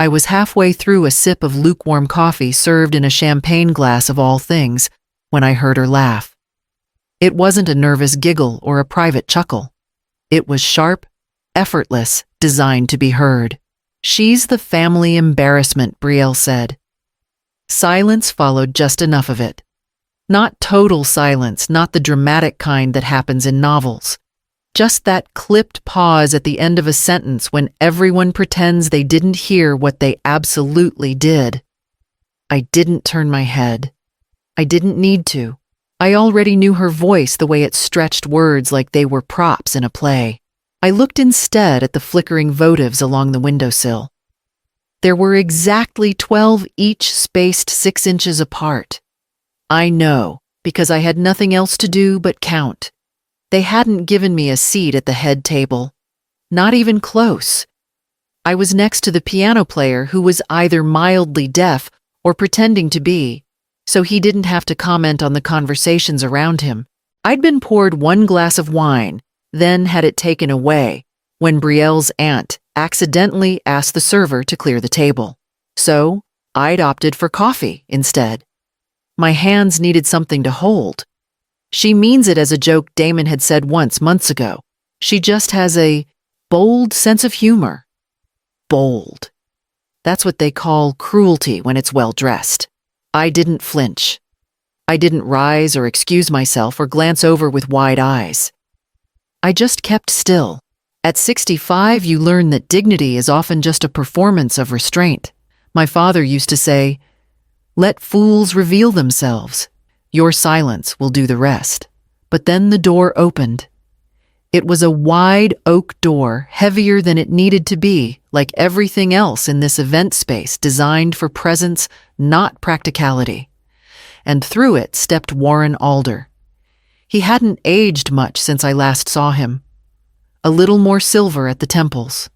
I was halfway through a sip of lukewarm coffee served in a champagne glass of all things when I heard her laugh. It wasn't a nervous giggle or a private chuckle. It was sharp, effortless, designed to be heard. "She's the family embarrassment," Brielle said. Silence followed just enough of it. Not total silence, not the dramatic kind that happens in novels. Just that clipped pause at the end of a sentence when everyone pretends they didn't hear what they absolutely did. I didn't turn my head. I didn't need to. I already knew her voice the way it stretched words like they were props in a play. I looked instead at the flickering votives along the windowsill. There were exactly 12 each, spaced 6 inches apart. I know, because I had nothing else to do but count. They hadn't given me a seat at the head table. Not even close. I was next to the piano player who was either mildly deaf or pretending to be, so he didn't have to comment on the conversations around him. I'd been poured 1 glass of wine, then had it taken away, when Brielle's aunt accidentally asked the server to clear the table. So, I'd opted for coffee instead. My hands needed something to hold. She means it as a joke Damon had said once months ago. She just has a bold sense of humor. Bold. That's what they call cruelty when it's well dressed. I didn't flinch. I didn't rise or excuse myself or glance over with wide eyes. I just kept still. At 65, you learn that dignity is often just a performance of restraint. My father used to say, "Let fools reveal themselves. Your silence will do the rest." But then the door opened. It was a wide oak door, heavier than it needed to be, like everything else in this event space designed for presence, not practicality. And through it stepped Warren Alder. He hadn't aged much since I last saw him. A little more silver at the temples.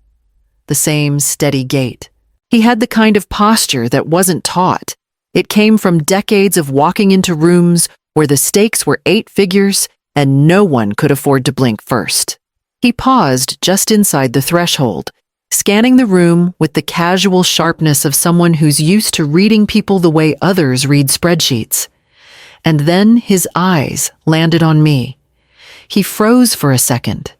The same steady gait. He had the kind of posture that wasn't taught. It came from decades of walking into rooms where the stakes were 8 figures and no one could afford to blink first. He paused just inside the threshold, scanning the room with the casual sharpness of someone who's used to reading people the way others read spreadsheets. And then his eyes landed on me. He froze for a second.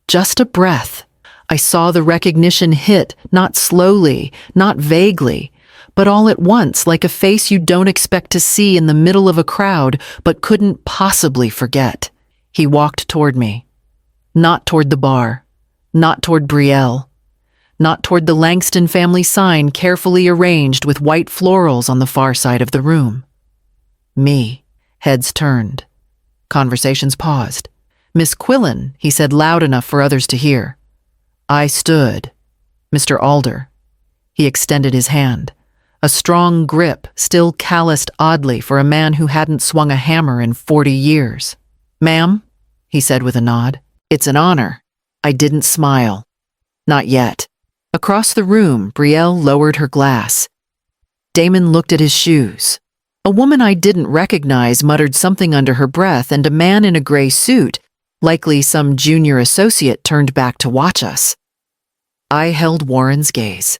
Just a breath. I saw the recognition hit, not slowly, not vaguely, but all at once, like a face you don't expect to see in the middle of a crowd, but couldn't possibly forget. He walked toward me. Not toward the bar. Not toward Brielle. Not toward the Langston family sign carefully arranged with white florals on the far side of the room. Me. Heads turned. Conversations paused. "Miss Quillen," he said loud enough for others to hear. I stood. "Mr. Alder." He extended his hand. A strong grip, still calloused oddly for a man who hadn't swung a hammer in 40 years. "Ma'am," he said with a nod. "It's an honor." I didn't smile. Not yet. Across the room, Brielle lowered her glass. Damon looked at his shoes. A woman I didn't recognize muttered something under her breath, and a man in a gray suit, likely some junior associate, turned back to watch us. I held Warren's gaze.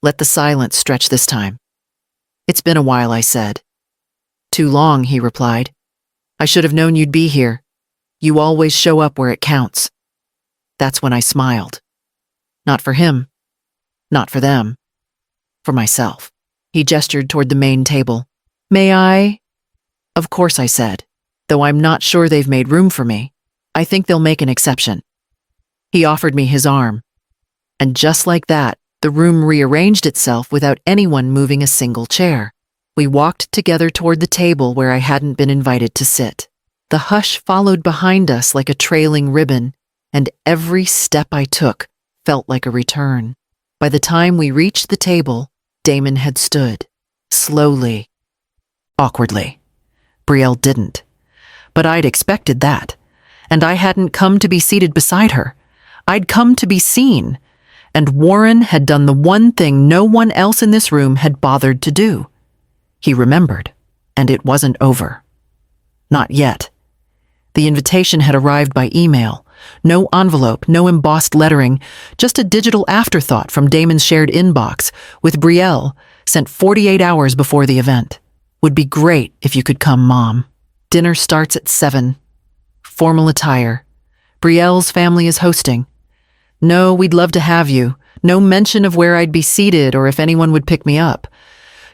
Let the silence stretch this time. "It's been a while," I said. "Too long," he replied. "I should have known you'd be here. You always show up where it counts." That's when I smiled. Not for him. Not for them. For myself. He gestured toward the main table. "May I?" "Of course," I said, though I'm not sure they've made room for me. I think they'll make an exception. He offered me his arm. And just like that, the room rearranged itself without anyone moving a single chair. We walked together toward the table where I hadn't been invited to sit. The hush followed behind us like a trailing ribbon, and every step I took felt like a return. By the time we reached the table, Damon had stood. Slowly. Awkwardly. Brielle didn't. But I'd expected that. And I hadn't come to be seated beside her. I'd come to be seen. And Warren had done the one thing no one else in this room had bothered to do. He remembered, and it wasn't over. Not yet. The invitation had arrived by email. No envelope, no embossed lettering, just a digital afterthought from Damon's shared inbox with Brielle, sent 48 hours before the event. Would be great if you could come, Mom. Dinner starts at 7. Formal attire. Brielle's family is hosting. No, we'd love to have you. No mention of where I'd be seated or if anyone would pick me up.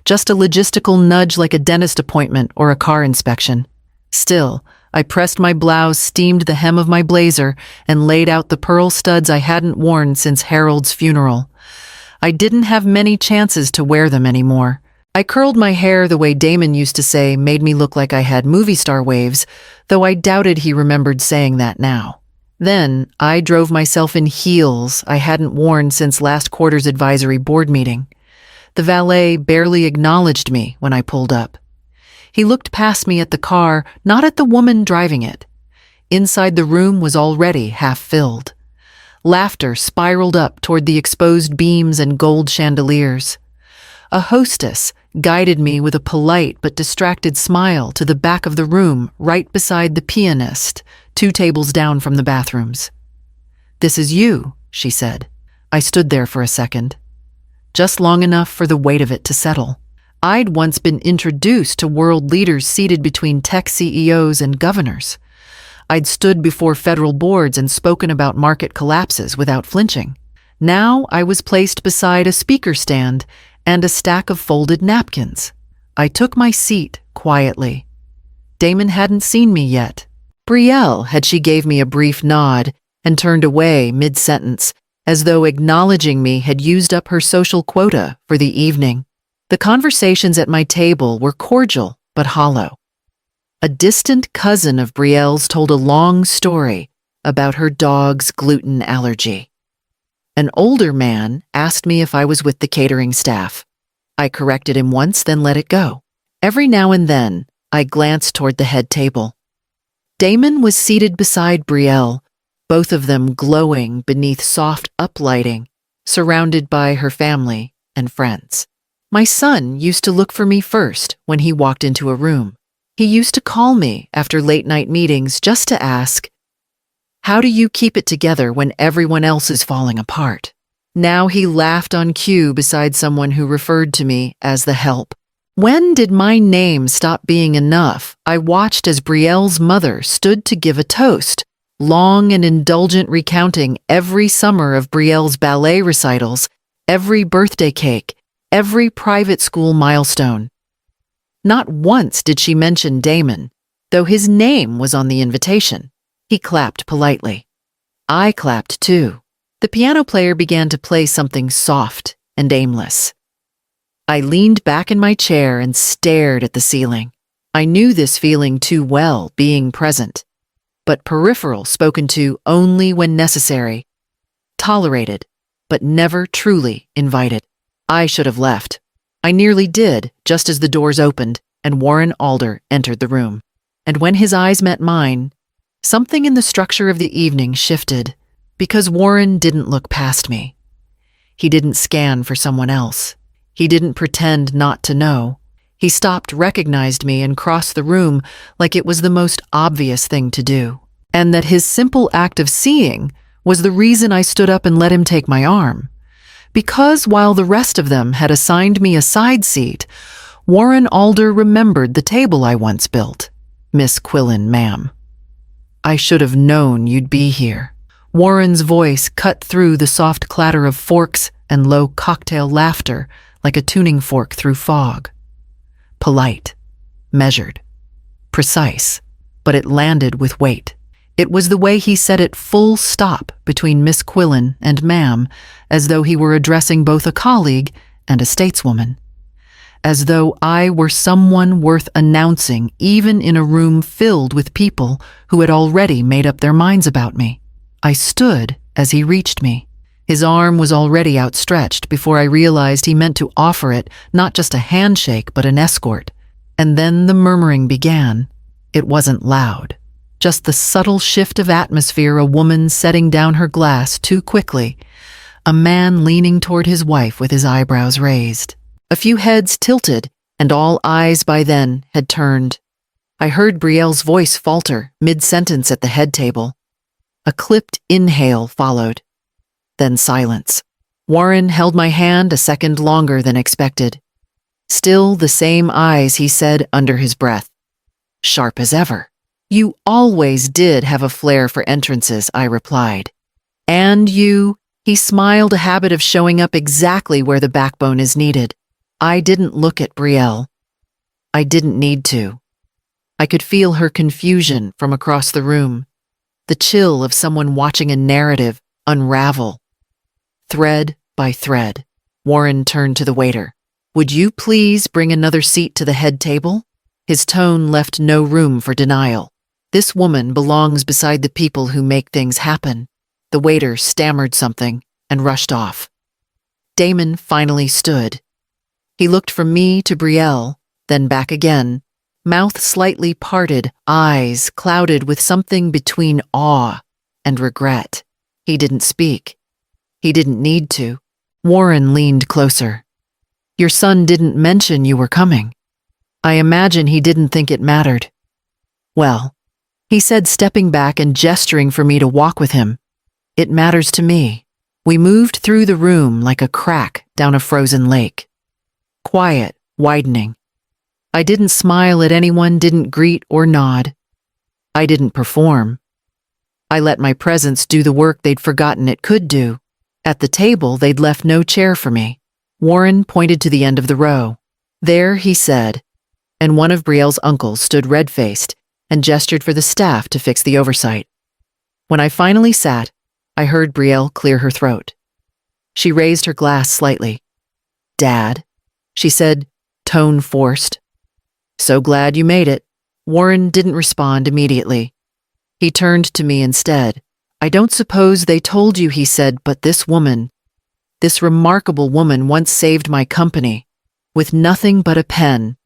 Just a logistical nudge like a dentist appointment or a car inspection. Still, I pressed my blouse, steamed the hem of my blazer, and laid out the pearl studs I hadn't worn since Harold's funeral. I didn't have many chances to wear them anymore. I curled my hair the way Damon used to say made me look like I had movie star waves, though I doubted he remembered saying that now. Then, I drove myself in heels I hadn't worn since last quarter's advisory board meeting. The valet barely acknowledged me when I pulled up. He looked past me at the car, not at the woman driving it. Inside the room was already half filled. Laughter spiraled up toward the exposed beams and gold chandeliers. A hostess guided me with a polite but distracted smile to the back of the room right beside the pianist, 2 tables down from the bathrooms. "This is you," she said. I stood there for a second. Just long enough for the weight of it to settle. I'd once been introduced to world leaders seated between tech CEOs and governors. I'd stood before federal boards and spoken about market collapses without flinching. Now I was placed beside a speaker stand and a stack of folded napkins. I took my seat quietly. Damon hadn't seen me yet. Brielle had she gave me a brief nod and turned away mid-sentence, as though acknowledging me had used up her social quota for the evening. The conversations at my table were cordial but hollow. A distant cousin of Brielle's told a long story about her dog's gluten allergy. An older man asked me if I was with the catering staff. I corrected him once, then let it go. Every now and then, I glanced toward the head table. Damon was seated beside Brielle, both of them glowing beneath soft uplighting, surrounded by her family and friends. My son used to look for me first when he walked into a room. He used to call me after late-night meetings just to ask, "How do you keep it together when everyone else is falling apart?" Now he laughed on cue beside someone who referred to me as the help. When did my name stop being enough? I watched as Brielle's mother stood to give a toast, long and indulgent recounting every summer of Brielle's ballet recitals, every birthday cake, every private school milestone. Not once did she mention Damon, though his name was on the invitation. He clapped politely. I clapped too. The piano player began to play something soft and aimless. I leaned back in my chair and stared at the ceiling. I knew this feeling too well, being present, but peripheral, spoken to only when necessary, tolerated, but never truly invited. I should have left. I nearly did, just as the doors opened and Warren Alder entered the room. And when his eyes met mine, something in the structure of the evening shifted, because Warren didn't look past me. He didn't scan for someone else. He didn't pretend not to know. He stopped, recognized me, and crossed the room like it was the most obvious thing to do. And that his simple act of seeing was the reason I stood up and let him take my arm. Because while the rest of them had assigned me a side seat, Warren Alder remembered the table I once built. "Miss Quillen, ma'am. I should have known you'd be here." Warren's voice cut through the soft clatter of forks and low cocktail laughter like a tuning fork through fog. Polite, measured, precise, but it landed with weight. It was the way he said it, full stop between Miss Quillen and ma'am, as though he were addressing both a colleague and a stateswoman. As though I were someone worth announcing even in a room filled with people who had already made up their minds about me. I stood as he reached me. His arm was already outstretched before I realized he meant to offer it not just a handshake but an escort. And then the murmuring began. It wasn't loud. Just the subtle shift of atmosphere, a woman setting down her glass too quickly, a man leaning toward his wife with his eyebrows raised. A few heads tilted, and all eyes by then had turned. I heard Brielle's voice falter mid-sentence at the head table. A clipped inhale followed. Then silence. Warren held my hand a second longer than expected. Still the same eyes, he said under his breath. Sharp as ever. You always did have a flair for entrances, I replied. And you, he smiled, a habit of showing up exactly where the backbone is needed. I didn't look at Brielle. I didn't need to. I could feel her confusion from across the room, the chill of someone watching a narrative unravel. Thread by thread, Warren turned to the waiter. Would you please bring another seat to the head table? His tone left no room for denial. This woman belongs beside the people who make things happen. The waiter stammered something and rushed off. Damon finally stood. He looked from me to Brielle, then back again, mouth slightly parted, eyes clouded with something between awe and regret. He didn't speak. He didn't need to. Warren leaned closer. Your son didn't mention you were coming. I imagine he didn't think it mattered. Well, he said, stepping back and gesturing for me to walk with him. It matters to me. We moved through the room like a crack down a frozen lake. Quiet, widening. I didn't smile at anyone, didn't greet or nod. I didn't perform. I let my presence do the work they'd forgotten it could do. At the table, they'd left no chair for me. Warren pointed to the end of the row. There, he said, and one of Brielle's uncles stood red-faced and gestured for the staff to fix the oversight. When I finally sat, I heard Brielle clear her throat. She raised her glass slightly. Dad, she said, tone forced. So glad you made it. Warren didn't respond immediately. He turned to me instead. I don't suppose they told you, he said, but this woman, this remarkable woman once saved my company with nothing but a pen,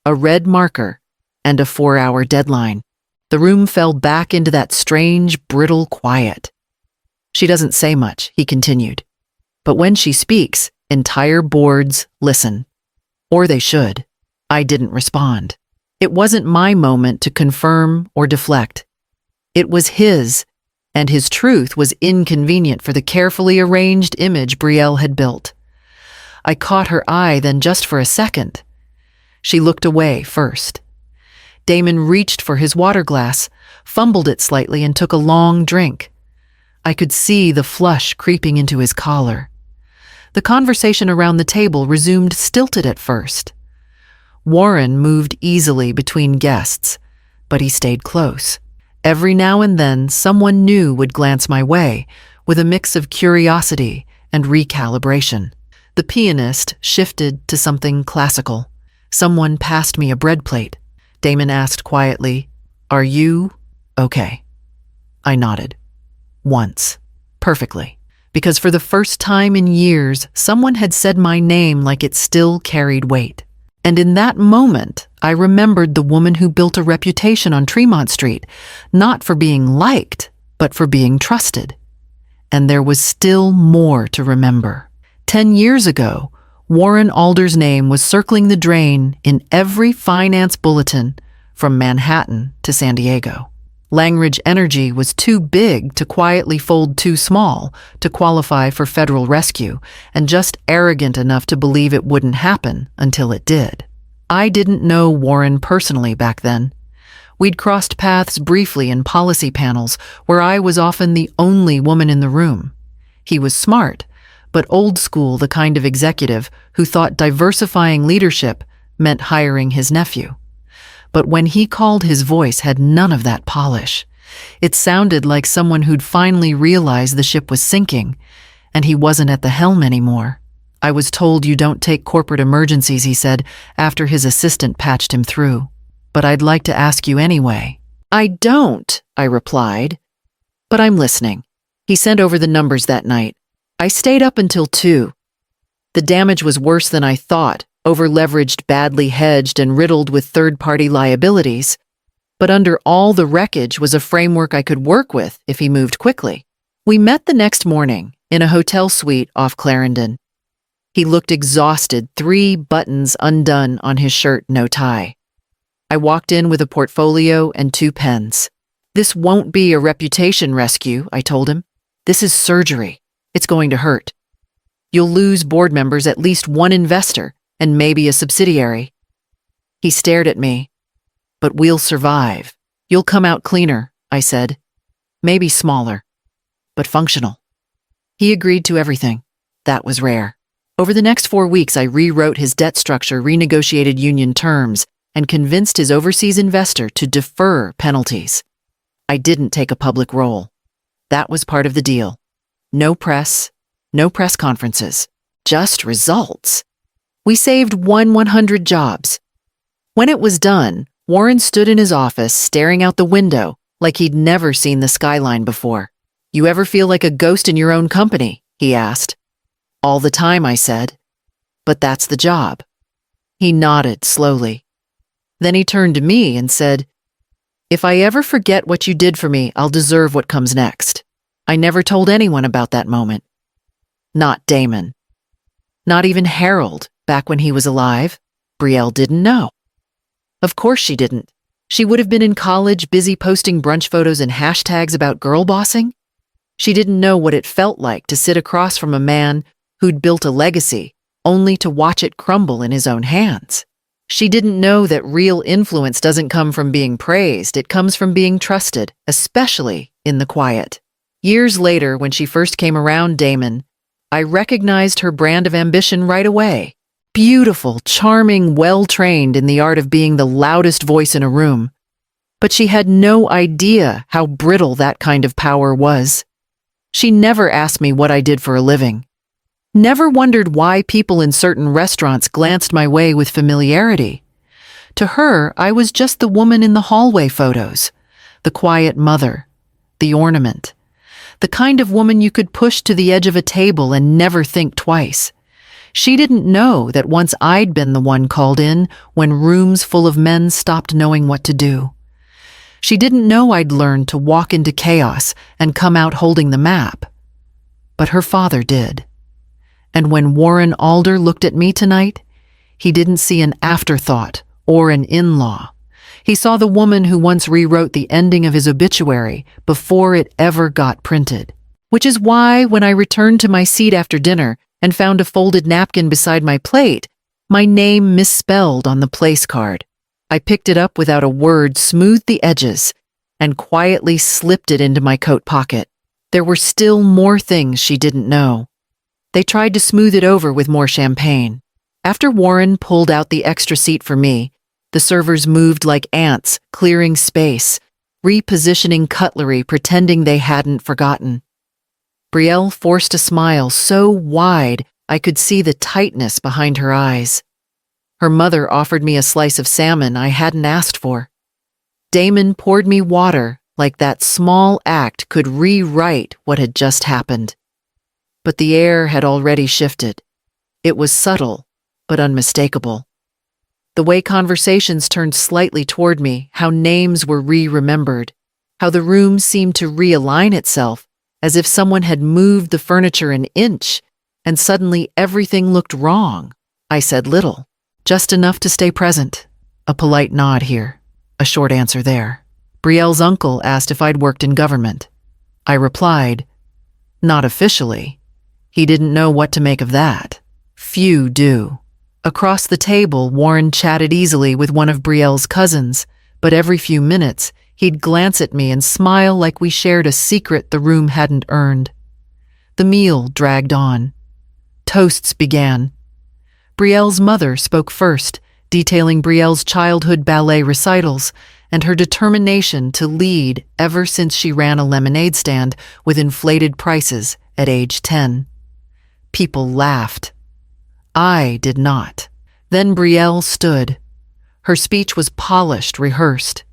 a red marker, and a 4-hour deadline. The room fell back into that strange, brittle quiet. She doesn't say much, he continued. But when she speaks, entire boards listen. Or they should. I didn't respond. It wasn't my moment to confirm or deflect. It was his, and his truth was inconvenient for the carefully arranged image Brielle had built. I caught her eye then just for a second. She looked away first. Damon reached for his water glass, fumbled it slightly, and took a long drink. I could see the flush creeping into his collar. The conversation around the table resumed, stilted at first. Warren moved easily between guests, but he stayed close. Every now and then, someone new would glance my way, with a mix of curiosity and recalibration. The pianist shifted to something classical. Someone passed me a bread plate. Damon asked quietly, "Are you okay?" I nodded. Once. Perfectly. Because for the first time in years, someone had said my name like it still carried weight. And in that moment, I remembered the woman who built a reputation on Tremont Street, not for being liked, but for being trusted. And there was still more to remember. 10 years ago, Warren Alder's name was circling the drain in every finance bulletin from Manhattan to San Diego. Langridge Energy was too big to quietly fold too small to qualify for federal rescue, and just arrogant enough to believe it wouldn't happen until it did. I didn't know Warren personally back then. We'd crossed paths briefly in policy panels where I was often the only woman in the room. He was smart, but old school, the kind of executive who thought diversifying leadership meant hiring his nephew. But when he called, his voice had none of that polish. It sounded like someone who'd finally realized the ship was sinking, and he wasn't at the helm anymore. I was told you don't take corporate emergencies, he said, after his assistant patched him through. But I'd like to ask you anyway. I don't, I replied. But I'm listening. He sent over the numbers that night. I stayed up until 2. The damage was worse than I thought. Over-leveraged, badly hedged, and riddled with third-party liabilities. But under all the wreckage was a framework I could work with if he moved quickly. We met the next morning in a hotel suite off Clarendon. He looked exhausted, 3 buttons undone on his shirt, no tie. I walked in with a portfolio and 2 pens. "This won't be a reputation rescue," I told him. "This is surgery. It's going to hurt. You'll lose board members, at least one investor, and maybe a subsidiary." He stared at me. "But we'll survive. You'll come out cleaner," I said. "Maybe smaller, but functional." He agreed to everything. That was rare. Over the next 4 weeks, I rewrote his debt structure, renegotiated union terms, and convinced his overseas investor to defer penalties. I didn't take a public role. That was part of the deal. No press conferences, just results. We saved 100 jobs. When it was done, Warren stood in his office staring out the window like he'd never seen the skyline before. "You ever feel like a ghost in your own company?" he asked. "All the time," I said. "But that's the job." He nodded slowly. Then he turned to me and said, "If I ever forget what you did for me, I'll deserve what comes next." I never told anyone about that moment. Not Damon. Not even Harold, back when he was alive. Brielle didn't know. Of course she didn't. She would have been in college, busy posting brunch photos and hashtags about girl bossing. She didn't know what it felt like to sit across from a man who'd built a legacy, only to watch it crumble in his own hands. She didn't know that real influence doesn't come from being praised, it comes from being trusted, especially in the quiet. Years later, when she first came around Damon, I recognized her brand of ambition right away. Beautiful, charming, well-trained in the art of being the loudest voice in a room. But she had no idea how brittle that kind of power was. She never asked me what I did for a living. Never wondered why people in certain restaurants glanced my way with familiarity. To her, I was just the woman in the hallway photos, the quiet mother, the ornament, the kind of woman you could push to the edge of a table and never think twice. She didn't know that once I'd been the one called in when rooms full of men stopped knowing what to do. She didn't know I'd learned to walk into chaos and come out holding the map. But her father did. And when Warren Alder looked at me tonight, he didn't see an afterthought or an in-law. He saw the woman who once rewrote the ending of his obituary before it ever got printed. Which is why, when I returned to my seat after dinner and found a folded napkin beside my plate, my name misspelled on the place card, I picked it up without a word, smoothed the edges, and quietly slipped it into my coat pocket. There were still more things she didn't know. They tried to smooth it over with more champagne. After Warren pulled out the extra seat for me, the servers moved like ants, clearing space, repositioning cutlery, pretending they hadn't forgotten. Brielle forced a smile so wide I could see the tightness behind her eyes. Her mother offered me a slice of salmon I hadn't asked for. Damon poured me water like that small act could rewrite what had just happened. But the air had already shifted. It was subtle, but unmistakable. The way conversations turned slightly toward me, how names were re-remembered, how the room seemed to realign itself, as if someone had moved the furniture an inch, and suddenly everything looked wrong. I said little, just enough to stay present. A polite nod here, a short answer there. Brielle's uncle asked if I'd worked in government. I replied, "Not officially." He didn't know what to make of that. Few do. Across the table, Warren chatted easily with one of Brielle's cousins, but every few minutes, he'd glance at me and smile like we shared a secret the room hadn't earned. The meal dragged on. Toasts began. Brielle's mother spoke first, detailing Brielle's childhood ballet recitals and her determination to lead ever since she ran a lemonade stand with inflated prices at age 10. People laughed. I did not. Then Brielle stood. Her speech was polished, rehearsed.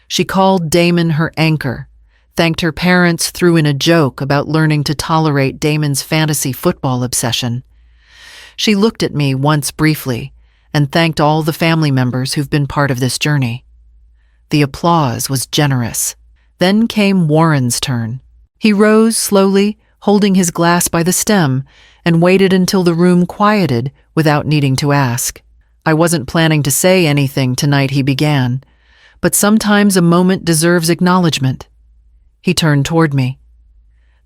She called Damon her anchor, thanked her parents, threw in a joke about learning to tolerate Damon's fantasy football obsession. She looked at me once briefly and thanked all the family members who've been part of this journey. The applause was generous. Then came Warren's turn. He rose slowly, holding his glass by the stem, and waited until the room quieted without needing to ask. I wasn't planning to say anything tonight, he began, but sometimes a moment deserves acknowledgement. He turned toward me.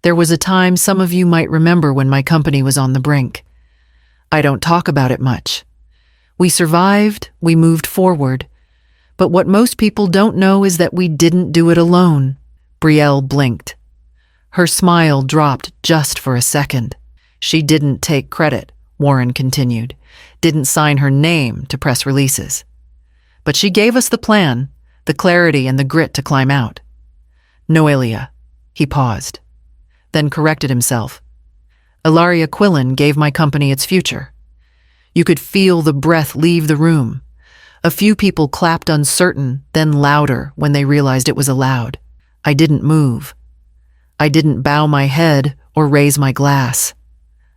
There was a time some of you might remember when my company was on the brink. I don't talk about it much. We survived, we moved forward. But what most people don't know is that we didn't do it alone. Brielle blinked. Her smile dropped just for a second. She didn't take credit, Warren continued, didn't sign her name to press releases. But she gave us the plan, the clarity and the grit to climb out. Noelia. He paused, then corrected himself. Ilaria Quillen gave my company its future. You could feel the breath leave the room. A few people clapped uncertain, then louder when they realized it was allowed. I didn't move. I didn't bow my head or raise my glass.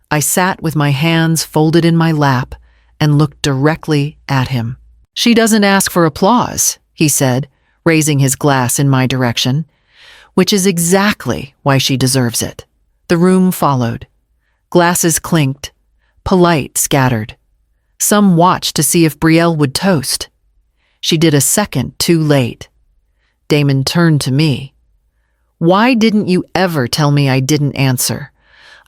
I sat with my hands folded in my lap and looked directly at him. She doesn't ask for applause, he said, raising his glass in my direction, which is exactly why she deserves it. The room followed. Glasses clinked. Polite scattered. Some watched to see if Brielle would toast. She did a second too late. Damon turned to me. Why didn't you ever tell me I didn't answer?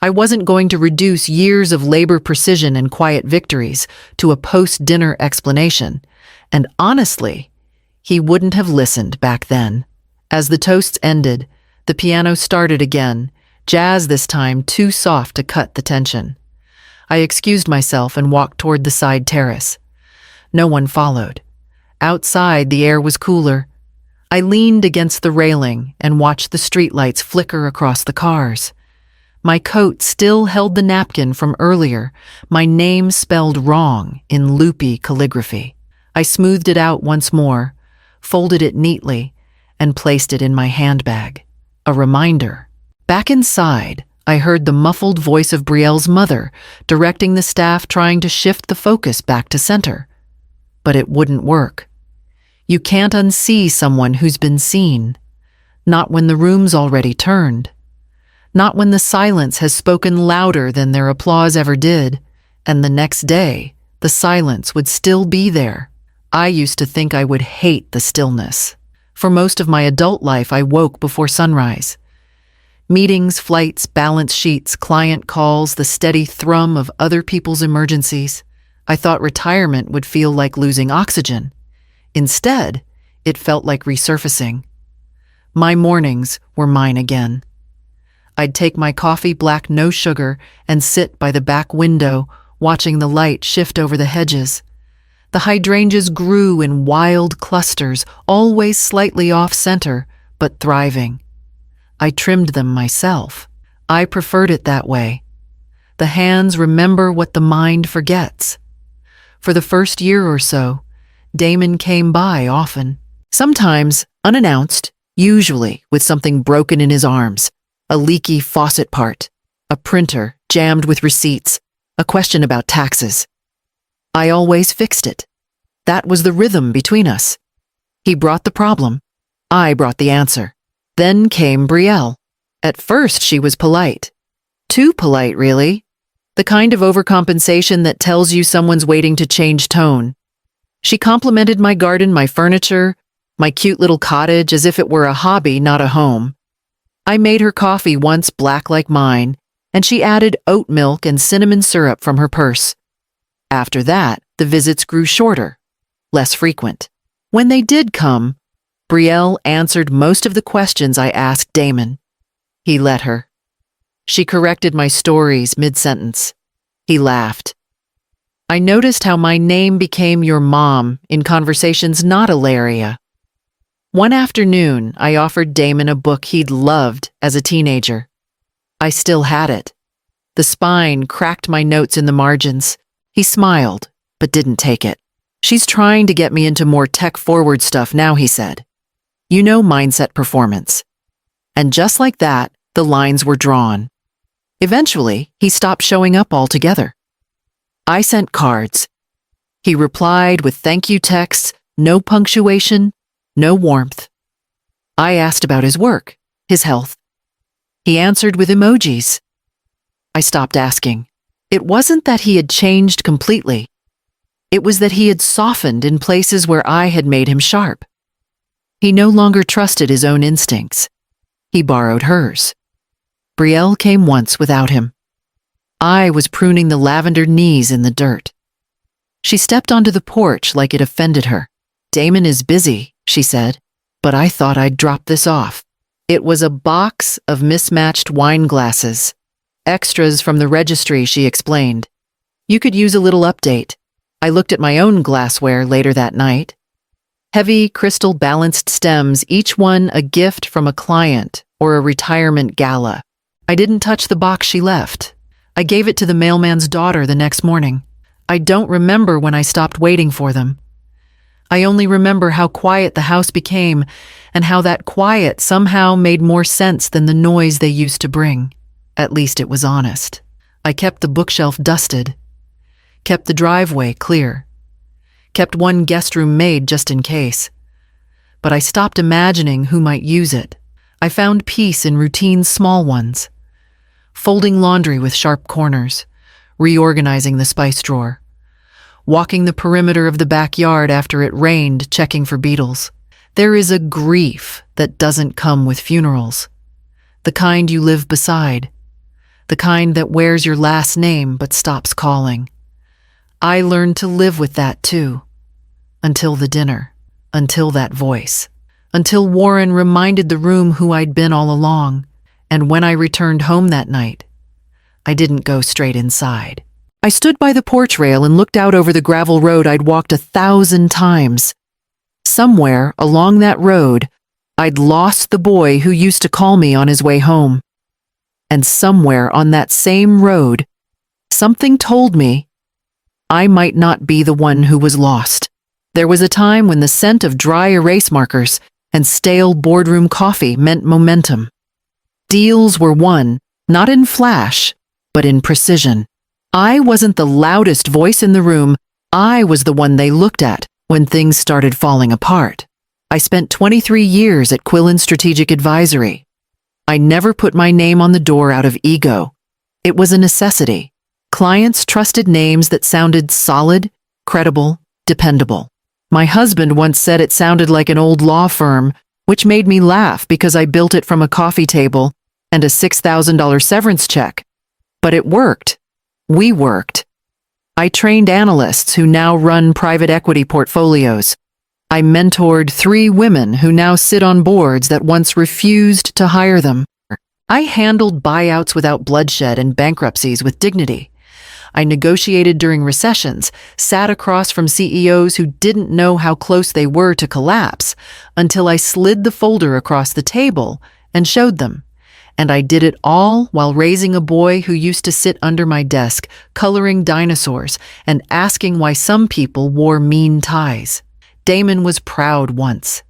I wasn't going to reduce years of labor precision and quiet victories to a post-dinner explanation, and honestly, he wouldn't have listened back then. As the toasts ended, the piano started again, jazz this time too soft to cut the tension. I excused myself and walked toward the side terrace. No one followed. Outside, the air was cooler. I leaned against the railing and watched the streetlights flicker across the cars. My coat still held the napkin from earlier, my name spelled wrong in loopy calligraphy. I smoothed it out once more, folded it neatly, and placed it in my handbag. A reminder. Back inside, I heard the muffled voice of Brielle's mother, directing the staff trying to shift the focus back to center. But it wouldn't work. You can't unsee someone who's been seen. Not when the room's already turned. Not when the silence has spoken louder than their applause ever did, and the next day, the silence would still be there. I used to think I would hate the stillness. For most of my adult life, I woke before sunrise. Meetings, flights, balance sheets, client calls, the steady thrum of other people's emergencies. I thought retirement would feel like losing oxygen. Instead, it felt like resurfacing. My mornings were mine again. I'd take my coffee black, no sugar, and sit by the back window, watching the light shift over the hedges. The hydrangeas grew in wild clusters, always slightly off-center, but thriving. I trimmed them myself. I preferred it that way. The hands remember what the mind forgets. For the first year or so, Damon came by often. Sometimes unannounced, usually with something broken in his arms. A leaky faucet part, a printer jammed with receipts, a question about taxes. I always fixed it. That was the rhythm between us. He brought the problem. I brought the answer. Then came Brielle. At first, she was polite. Too polite, really. The kind of overcompensation that tells you someone's waiting to change tone. She complimented my garden, my furniture, my cute little cottage as if it were a hobby, not a home. I made her coffee once black like mine, and she added oat milk and cinnamon syrup from her purse. After that, the visits grew shorter, less frequent. When they did come, Brielle answered most of the questions I asked Damon. He let her. She corrected my stories mid-sentence. He laughed. I noticed how my name became your mom in conversations not Ilaria. One afternoon, I offered Damon a book he'd loved as a teenager. I still had it. The spine cracked my notes in the margins. He smiled, but didn't take it. She's trying to get me into more tech-forward stuff now, he said. You know, mindset performance. And just like that, the lines were drawn. Eventually, he stopped showing up altogether. I sent cards. He replied with thank you texts, no punctuation, no warmth. I asked about his work, his health. He answered with emojis. I stopped asking. It wasn't that he had changed completely. It was that he had softened in places where I had made him sharp. He no longer trusted his own instincts. He borrowed hers. Brielle came once without him. I was pruning the lavender knees in the dirt. She stepped onto the porch like it offended her. "Damon is busy," she said, "but I thought I'd drop this off." It was a box of mismatched wine glasses. Extras from the registry, she explained. You could use a little update. I looked at my own glassware later that night. Heavy, crystal-balanced stems, each one a gift from a client or a retirement gala. I didn't touch the box she left. I gave it to the mailman's daughter the next morning. I don't remember when I stopped waiting for them. I only remember how quiet the house became and how that quiet somehow made more sense than the noise they used to bring. At least it was honest. I kept the bookshelf dusted, kept the driveway clear, kept one guest room made just in case. But I stopped imagining who might use it. I found peace in routine small ones. Folding laundry with sharp corners, reorganizing the spice drawer, walking the perimeter of the backyard after it rained, checking for beetles. There is a grief that doesn't come with funerals. The kind you live beside. The kind that wears your last name but stops calling. I learned to live with that too. Until the dinner. Until that voice. Until Warren reminded the room who I'd been all along. And when I returned home that night, I didn't go straight inside. I stood by the porch rail and looked out over the gravel road I'd walked 1,000 times. Somewhere along that road, I'd lost the boy who used to call me on his way home. And somewhere on that same road, something told me I might not be the one who was lost. There was a time when the scent of dry erase markers and stale boardroom coffee meant momentum. Deals were won, not in flash, but in precision. I wasn't the loudest voice in the room. I was the one they looked at when things started falling apart. I spent 23 years at Quillen Strategic Advisory. I never put my name on the door out of ego. It was a necessity. Clients trusted names that sounded solid, credible, dependable. My husband once said it sounded like an old law firm, which made me laugh because I built it from a coffee table and a $6,000 severance check. But it worked. We worked. I trained analysts who now run private equity portfolios. I mentored 3 women who now sit on boards that once refused to hire them. I handled buyouts without bloodshed and bankruptcies with dignity. I negotiated during recessions, sat across from CEOs who didn't know how close they were to collapse, until I slid the folder across the table and showed them. And I did it all while raising a boy who used to sit under my desk, coloring dinosaurs and asking why some people wore mean ties. Damon was proud once.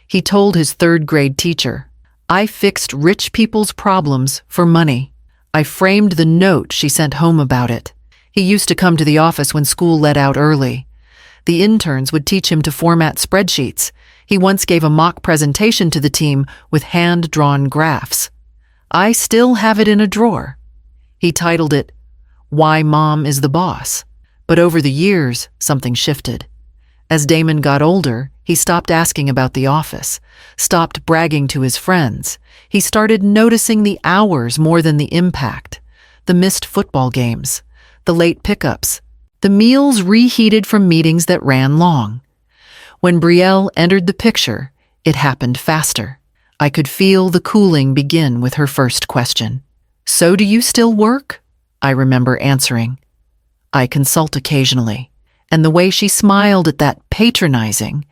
He told his 3rd-grade teacher, "I fixed rich people's problems for money." I framed the note she sent home about it. He used to come to the office when school let out early. The interns would teach him to format spreadsheets. He once gave a mock presentation to the team with hand-drawn graphs. I still have it in a drawer. He titled it, "Why Mom is the Boss." But over the years, something shifted. As Damon got older, he stopped asking about the office, stopped bragging to his friends. He started noticing the hours more than the impact, the missed football games, the late pickups, the meals reheated from meetings that ran long. When Brielle entered the picture, it happened faster. I could feel the cooling begin with her first question. "So do you still work?" I remember answering. "I consult occasionally." And the way she smiled at that patronizing,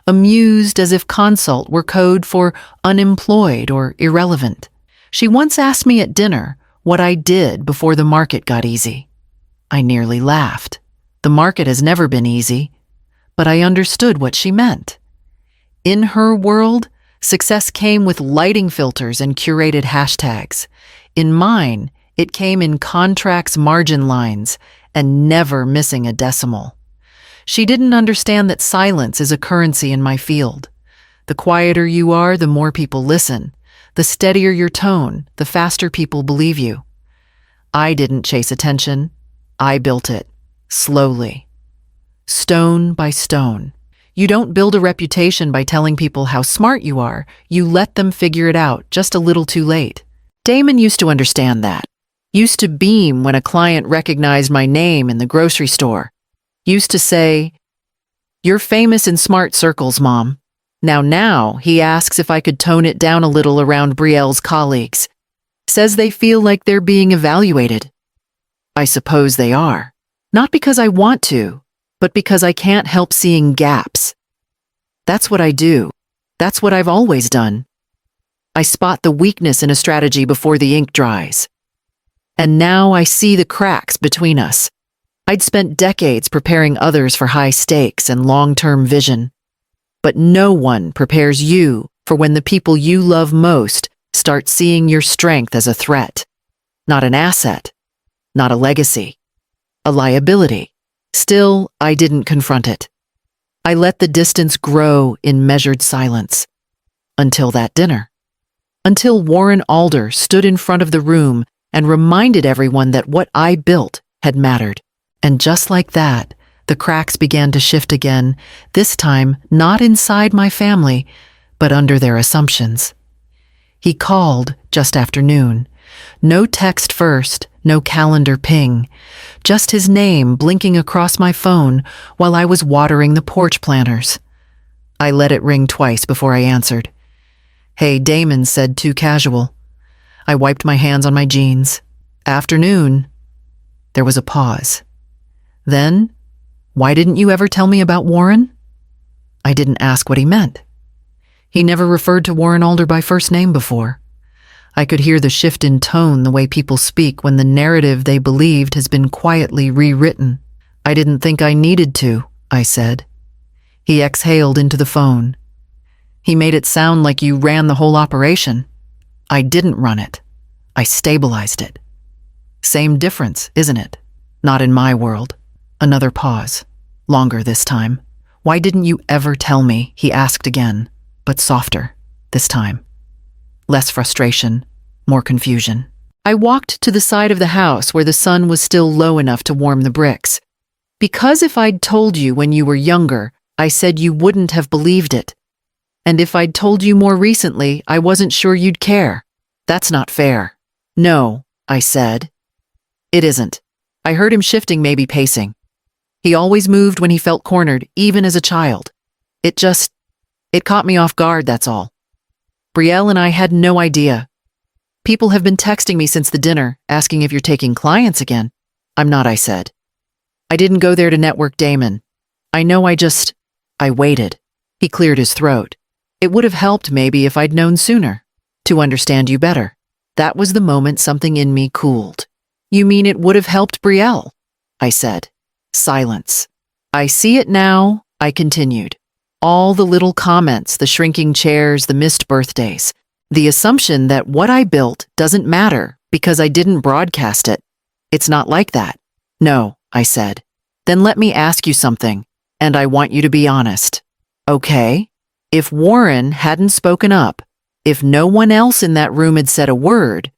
amused as if consult were code for unemployed or irrelevant. She once asked me at dinner what I did before the market got easy. I nearly laughed. The market has never been easy, but I understood what she meant. In her world, success came with lighting filters and curated hashtags. In mine, it came in contracts, margin lines, and never missing a decimal. She didn't understand that silence is a currency in my field. The quieter you are, the more people listen. The steadier your tone, the faster people believe you. I didn't chase attention. I built it. Slowly. stone by stone. You don't build a reputation by telling people how smart you are. You let them figure it out just a little too late. Damon used to understand that. Used to beam when a client recognized my name in the grocery store. Used to say, "You're famous in smart circles, Mom." Now he asks if I could tone it down a little around Brielle's colleagues. Says they feel like they're being evaluated. I suppose they are. Not because I want to, but because I can't help seeing gaps. That's what I do. That's what I've always done. I spot the weakness in a strategy before the ink dries. And now I see the cracks between us. I'd spent decades preparing others for high stakes and long-term vision. But no one prepares you for when the people you love most start seeing your strength as a threat. Not an asset, not a legacy, a liability. Still, I didn't confront it. I let the distance grow in measured silence. Until that dinner. Until Warren Alder stood in front of the room and reminded everyone that what I built had mattered. And just like that, the cracks began to shift again, this time not inside my family, but under their assumptions. He called just after noon. No text first, no calendar ping. Just his name blinking across my phone while I was watering the porch planters. I let it ring twice before I answered. "Hey," Damon said, too casual. I wiped my hands on my jeans. "Afternoon." There was a pause. Then, "Why didn't you ever tell me about Warren?" I didn't ask what he meant. He never referred to Warren Alder by first name before. I could hear the shift in tone the way people speak when the narrative they believed has been quietly rewritten. "I didn't think I needed to," I said. He exhaled into the phone. "He made it sound like you ran the whole operation." "I didn't run it. I stabilized it." "Same difference, isn't it? Not in my world." Another pause. Longer this time. "Why didn't you ever tell me?" he asked again, but softer this time. Less frustration, more confusion. I walked to the side of the house where the sun was still low enough to warm the bricks. "Because if I'd told you when you were younger, I said you wouldn't have believed it. And if I'd told you more recently, I wasn't sure you'd care. That's not fair." "No," I said. "It isn't." I heard him shifting, maybe pacing. He always moved when he felt cornered, even as a child. It caught me off guard, that's all. Brielle and I had no idea. "People have been texting me since the dinner, asking if you're taking clients again." "I'm not," I said. "I didn't go there to network Damon. I know I waited." He cleared his throat. "It would have helped maybe if I'd known sooner, to understand you better." That was the moment something in me cooled. "You mean it would have helped Brielle?" I said. Silence. "I see it now," I continued. All the little comments, the shrinking chairs, the missed birthdays. The assumption that what I built doesn't matter because I didn't broadcast it. It's not like that. "No," I said. "Then let me ask you something, and I want you to be honest." "Okay." If Warren hadn't spoken up, if no one else in that room had said a word,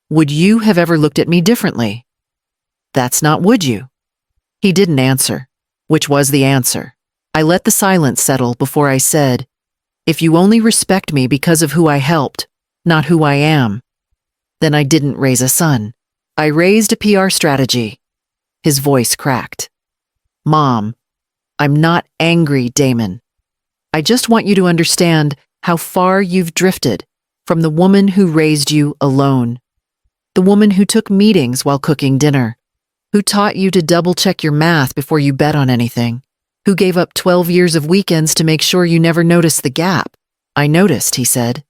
would you have ever looked at me differently? "That's not would you." He didn't answer, which was the answer. I let the silence settle before I said, "If you only respect me because of who I helped, not who I am, then I didn't raise a son. I raised a PR strategy." His voice cracked. "Mom, I'm not angry, Damon. I just want you to understand how far you've drifted from the woman who raised you alone. The woman who took meetings while cooking dinner, who taught you to double-check your math before you bet on anything, who gave up 12 years of weekends to make sure you never noticed the gap." "I noticed," he said.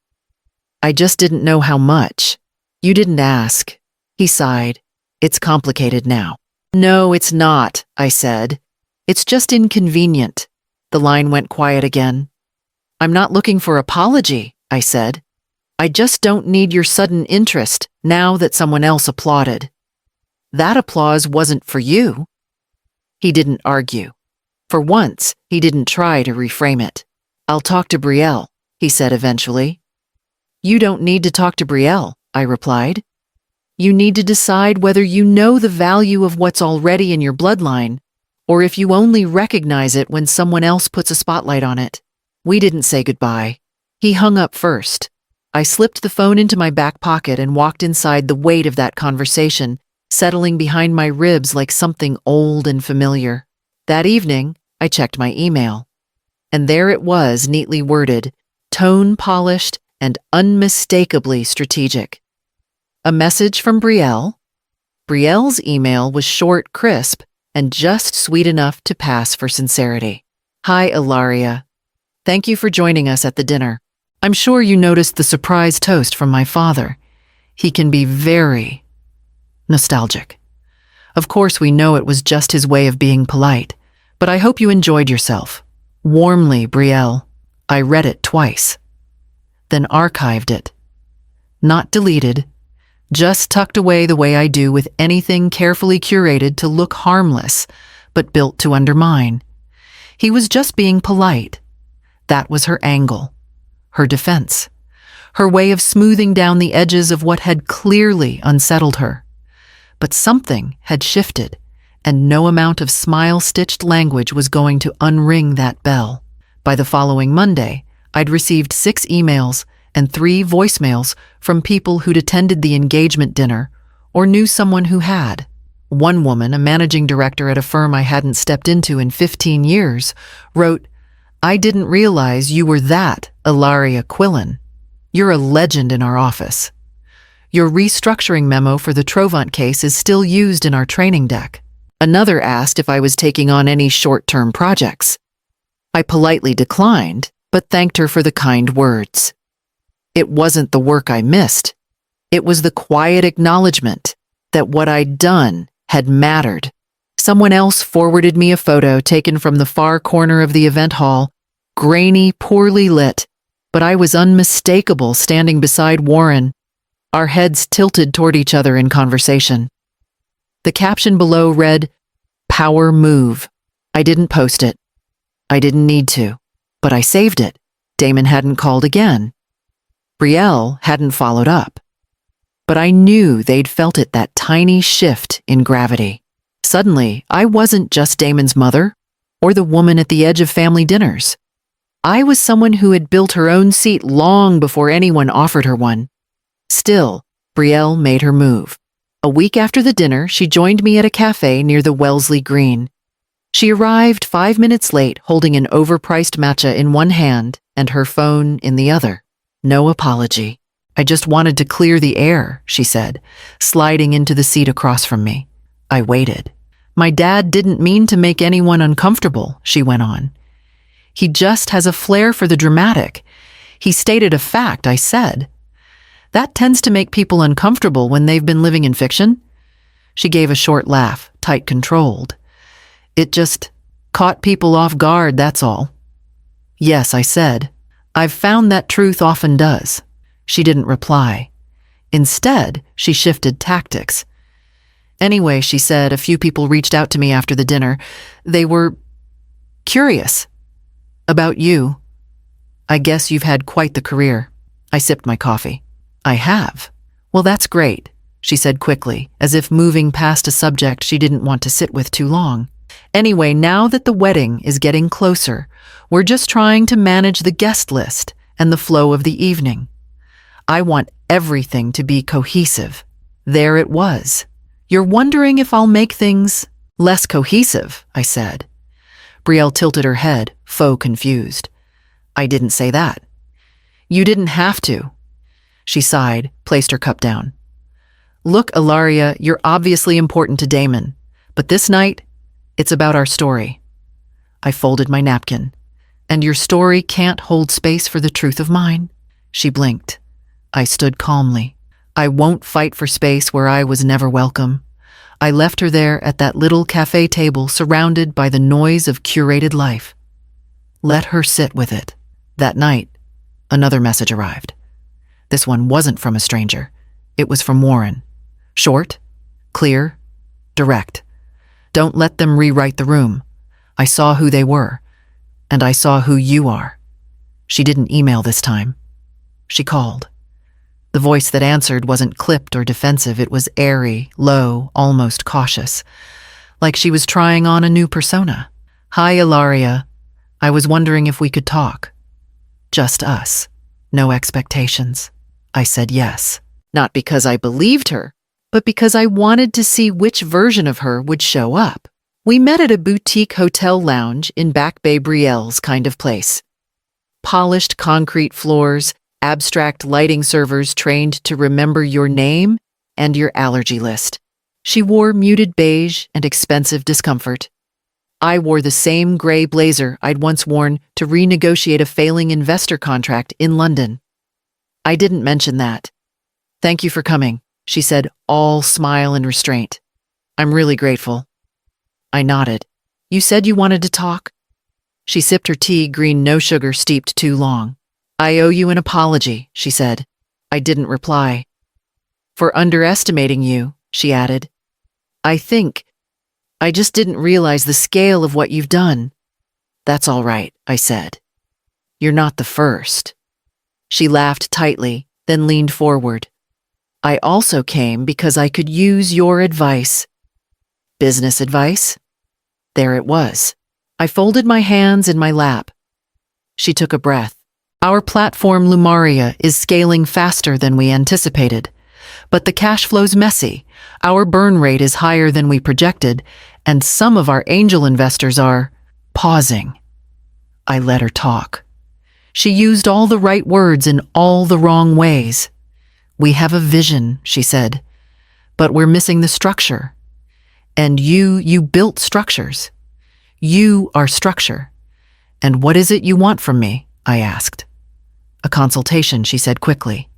"I just didn't know how much. You didn't ask." He sighed. "It's complicated now." "No, it's not," I said. "It's just inconvenient." The line went quiet again. "I'm not looking for apology," I said. "I just don't need your sudden interest now that someone else applauded." "That applause wasn't for you." He didn't argue. For once, he didn't try to reframe it. "I'll talk to Brielle," he said eventually. "You don't need to talk to Brielle," I replied. "You need to decide whether you know the value of what's already in your bloodline, or if you only recognize it when someone else puts a spotlight on it. We didn't say goodbye. He hung up first. I slipped the phone into my back pocket and walked inside, the weight of that conversation settling behind my ribs like something old and familiar. That evening, I checked my email. And there it was, neatly worded, tone-polished, and unmistakably strategic. A message from Brielle. Brielle's email was short, crisp, and just sweet enough to pass for sincerity. Hi, Ilaria. Thank you for joining us at the dinner. I'm sure you noticed the surprise toast from my father. He can be very nostalgic. Of course, we know it was just his way of being polite, but I hope you enjoyed yourself. Warmly, Brielle. I read it twice, then archived it. Not deleted, just tucked away the way I do with anything carefully curated to look harmless, but built to undermine. He was just being polite. That was her angle, her defense, her way of smoothing down the edges of what had clearly unsettled her. But something had shifted, and no amount of smile-stitched language was going to unring that bell. By the following Monday, I'd received 6 emails and 3 voicemails from people who'd attended the engagement dinner or knew someone who had. One woman, a managing director at a firm I hadn't stepped into in 15 years, wrote, "I didn't realize you were that Ilaria Quillen. You're a legend in our office. Your restructuring memo for the Trovant case is still used in our training deck." Another asked if I was taking on any short-term projects. I politely declined, but thanked her for the kind words. It wasn't the work I missed. It was the quiet acknowledgement that what I'd done had mattered. Someone else forwarded me a photo taken from the far corner of the event hall, grainy, poorly lit, but I was unmistakable standing beside Warren, our heads tilted toward each other in conversation. The caption below read, "Power move." I didn't post it. I didn't need to, but I saved it. Damon hadn't called again. Brielle hadn't followed up. But I knew they'd felt it, that tiny shift in gravity. Suddenly, I wasn't just Damon's mother or the woman at the edge of family dinners. I was someone who had built her own seat long before anyone offered her one. Still, Brielle made her move. A week after the dinner, she joined me at a cafe near the Wellesley Green. She arrived 5 minutes late, holding an overpriced matcha in one hand and her phone in the other. No apology. "I just wanted to clear the air," she said, sliding into the seat across from me. I waited. "My dad didn't mean to make anyone uncomfortable," she went on. "He just has a flair for the dramatic. He stated a fact," I said. "That tends to make people uncomfortable when they've been living in fiction." She gave a short laugh, tight controlled. "It just caught people off guard, that's all." "Yes," I said. "I've found that truth often does." She didn't reply. Instead, she shifted tactics. "Anyway," she said, "a few people reached out to me after the dinner. They were curious about you. I guess you've had quite the career." I sipped my coffee. "I have." "Well, that's great," she said quickly, as if moving past a subject she didn't want to sit with too long. "Anyway, now that the wedding is getting closer, we're just trying to manage the guest list and the flow of the evening. I want everything to be cohesive." There it was. "You're wondering if I'll make things less cohesive," I said. Brielle tilted her head, faux confused. "I didn't say that." "You didn't have to." She sighed, placed her cup down. "Look, Ilaria, you're obviously important to Damon, but this night, it's about our story." I folded my napkin. "And your story can't hold space for the truth of mine?" She blinked. I stood calmly. I won't fight for space where I was never welcome. I left her there at that little cafe table surrounded by the noise of curated life. Let her sit with it. That night, another message arrived. This one wasn't from a stranger. It was from Warren. Short, clear, direct. "Don't let them rewrite the room. I saw who they were, and I saw who you are." She didn't email this time. She called. The voice that answered wasn't clipped or defensive. It was airy, low, almost cautious. like she was trying on a new persona. "Hi, Ilaria. I was wondering if we could talk." Just us. No expectations. I said yes. Not because I believed her, but because I wanted to see which version of her would show up. We met at a boutique hotel lounge in Back Bay Brielle's kind of place. Polished concrete floors, abstract lighting servers trained to remember your name and your allergy list. She wore muted beige and expensive discomfort. I wore the same gray blazer I'd once worn to renegotiate a failing investor contract in London. I didn't mention that. "Thank you for coming," she said, all smile and restraint. "I'm really grateful." I nodded. "You said you wanted to talk?" She sipped her tea, green no sugar, steeped too long. "I owe you an apology," she said. I didn't reply. "For underestimating you," she added. I just didn't realize the scale of what you've done." "That's all right," I said. "You're not the first." She laughed tightly, then leaned forward. "I also came because I could use your advice." "Business advice?" There it was. I folded my hands in my lap. She took a breath. "Our platform Lumaria is scaling faster than we anticipated. But the cash flow's messy, our burn rate is higher than we projected, and some of our angel investors are pausing." I let her talk. She used all the right words in all the wrong ways. "We have a vision," she said, "but we're missing the structure. And you built structures. You are structure. And what is it you want from me?" I asked. "A consultation," she said quickly.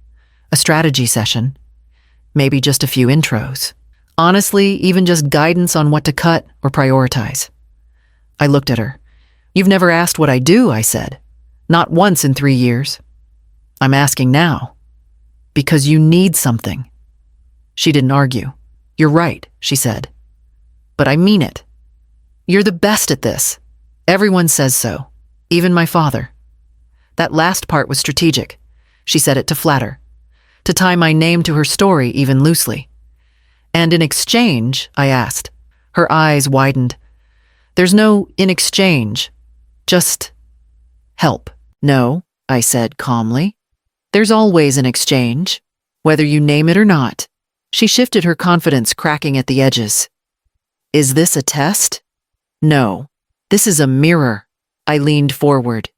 "A strategy session. Maybe just a few intros. Honestly, even just guidance on what to cut or prioritize." I looked at her. "You've never asked what I do," I said. "Not once in 3 years." "I'm asking now." "Because you need something." She didn't argue. "You're right," she said. "But I mean it. You're the best at this. Everyone says so. Even my father." That last part was strategic. She said it to flatter, to tie my name to her story even loosely. "And in exchange?" I asked. Her eyes widened. "There's no in exchange. Just help." "No," I said calmly. "There's always an exchange, whether you name it or not." She shifted, her confidence cracking at the edges. "Is this a test?" "No, this is a mirror." I leaned forward.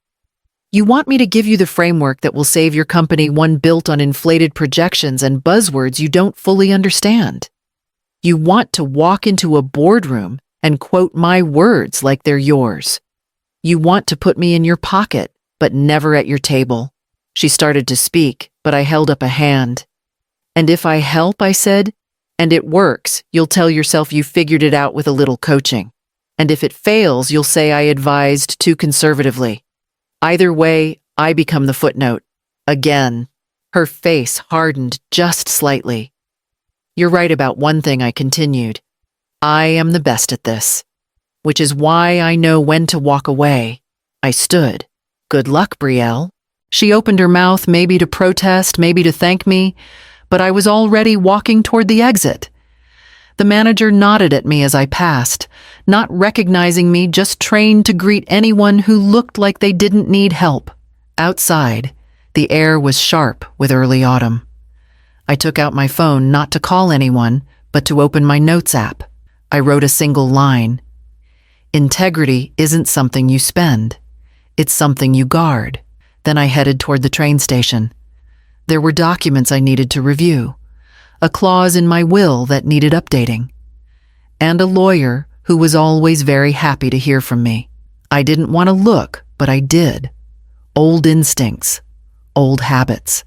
"You want me to give you the framework that will save your company, one built on inflated projections and buzzwords you don't fully understand. You want to walk into a boardroom and quote my words like they're yours. You want to put me in your pocket, but never at your table." She started to speak, but I held up a hand. "And if I help," I said, "and it works, you'll tell yourself you figured it out with a little coaching. And if it fails, you'll say I advised too conservatively. Either way, I become the footnote. Again." Her face hardened just slightly. "You're right about one thing," I continued. "I am the best at this. Which is why I know when to walk away." I stood. "Good luck, Brielle." She opened her mouth, maybe to protest, maybe to thank me, but I was already walking toward the exit. The manager nodded at me as I passed, not recognizing me, just trained to greet anyone who looked like they didn't need help. Outside, the air was sharp with early autumn. I took out my phone not to call anyone, but to open my notes app. I wrote a single line. "Integrity isn't something you spend. It's something you guard." Then I headed toward the train station. There were documents I needed to review, a clause in my will that needed updating, and a lawyer who was always very happy to hear from me. I didn't want to look, but I did. Old instincts, old habits.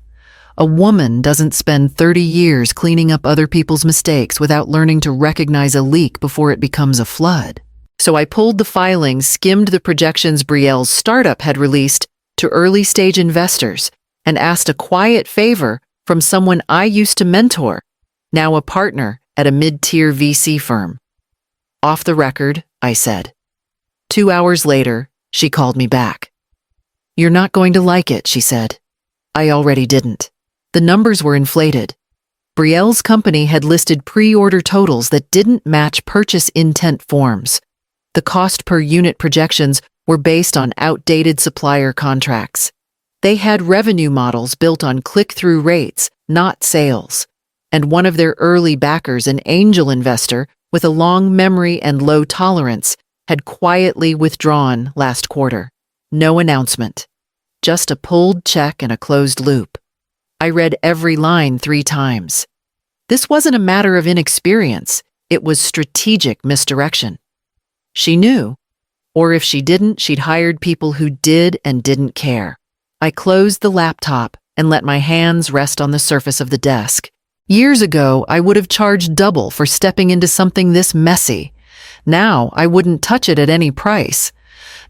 A woman doesn't spend 30 years cleaning up other people's mistakes without learning to recognize a leak before it becomes a flood. So I pulled the filings, skimmed the projections Brielle's startup had released to early-stage investors, and asked a quiet favor from someone I used to mentor, now a partner at a mid-tier VC firm. "Off the record," I said. 2 hours later, she called me back. "You're not going to like it," she said. I already didn't. The numbers were inflated. Brielle's company had listed pre-order totals that didn't match purchase intent forms. The cost per unit projections were based on outdated supplier contracts. They had revenue models built on click-through rates, not sales. And one of their early backers, an angel investor with a long memory and low tolerance, had quietly withdrawn last quarter. No announcement. Just a pulled check and a closed loop. I read every line 3 times. This wasn't a matter of inexperience. It was strategic misdirection. She knew. Or if she didn't, she'd hired people who did and didn't care. I closed the laptop and let my hands rest on the surface of the desk. Years ago, I would have charged double for stepping into something this messy. Now, I wouldn't touch it at any price.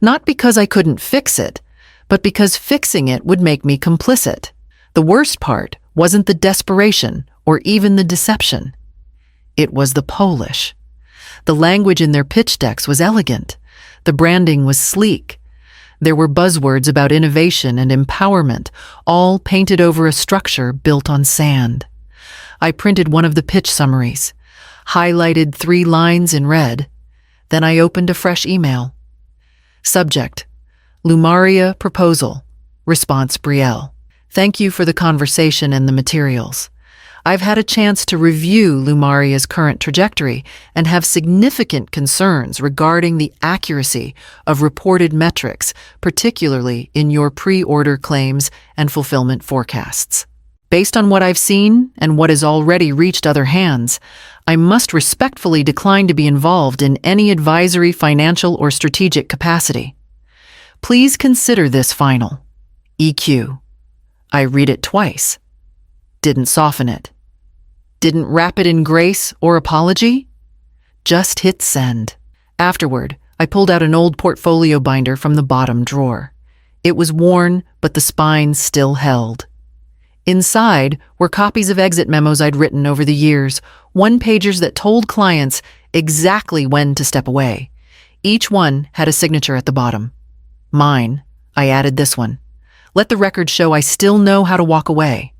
Not because I couldn't fix it, but because fixing it would make me complicit. The worst part wasn't the desperation or even the deception. It was the Polish. The language in their pitch decks was elegant. The branding was sleek. There were buzzwords about innovation and empowerment, all painted over a structure built on sand. I printed one of the pitch summaries, highlighted 3 lines in red. Then I opened a fresh email. Subject: Lumaria Proposal. Response: Brielle. Thank you for the conversation and the materials. I've had a chance to review Lumaria's current trajectory and have significant concerns regarding the accuracy of reported metrics, particularly in your pre-order claims and fulfillment forecasts. Based on what I've seen and what has already reached other hands, I must respectfully decline to be involved in any advisory, financial, or strategic capacity. Please consider this final. EQ. I read it twice. Didn't soften it. Didn't wrap it in grace or apology. Just hit send. Afterward, I pulled out an old portfolio binder from the bottom drawer. It was worn, but the spine still held. Inside were copies of exit memos I'd written over the years, one-pagers that told clients exactly when to step away. Each one had a signature at the bottom. Mine, I added this one. Let the record show I still know how to walk away.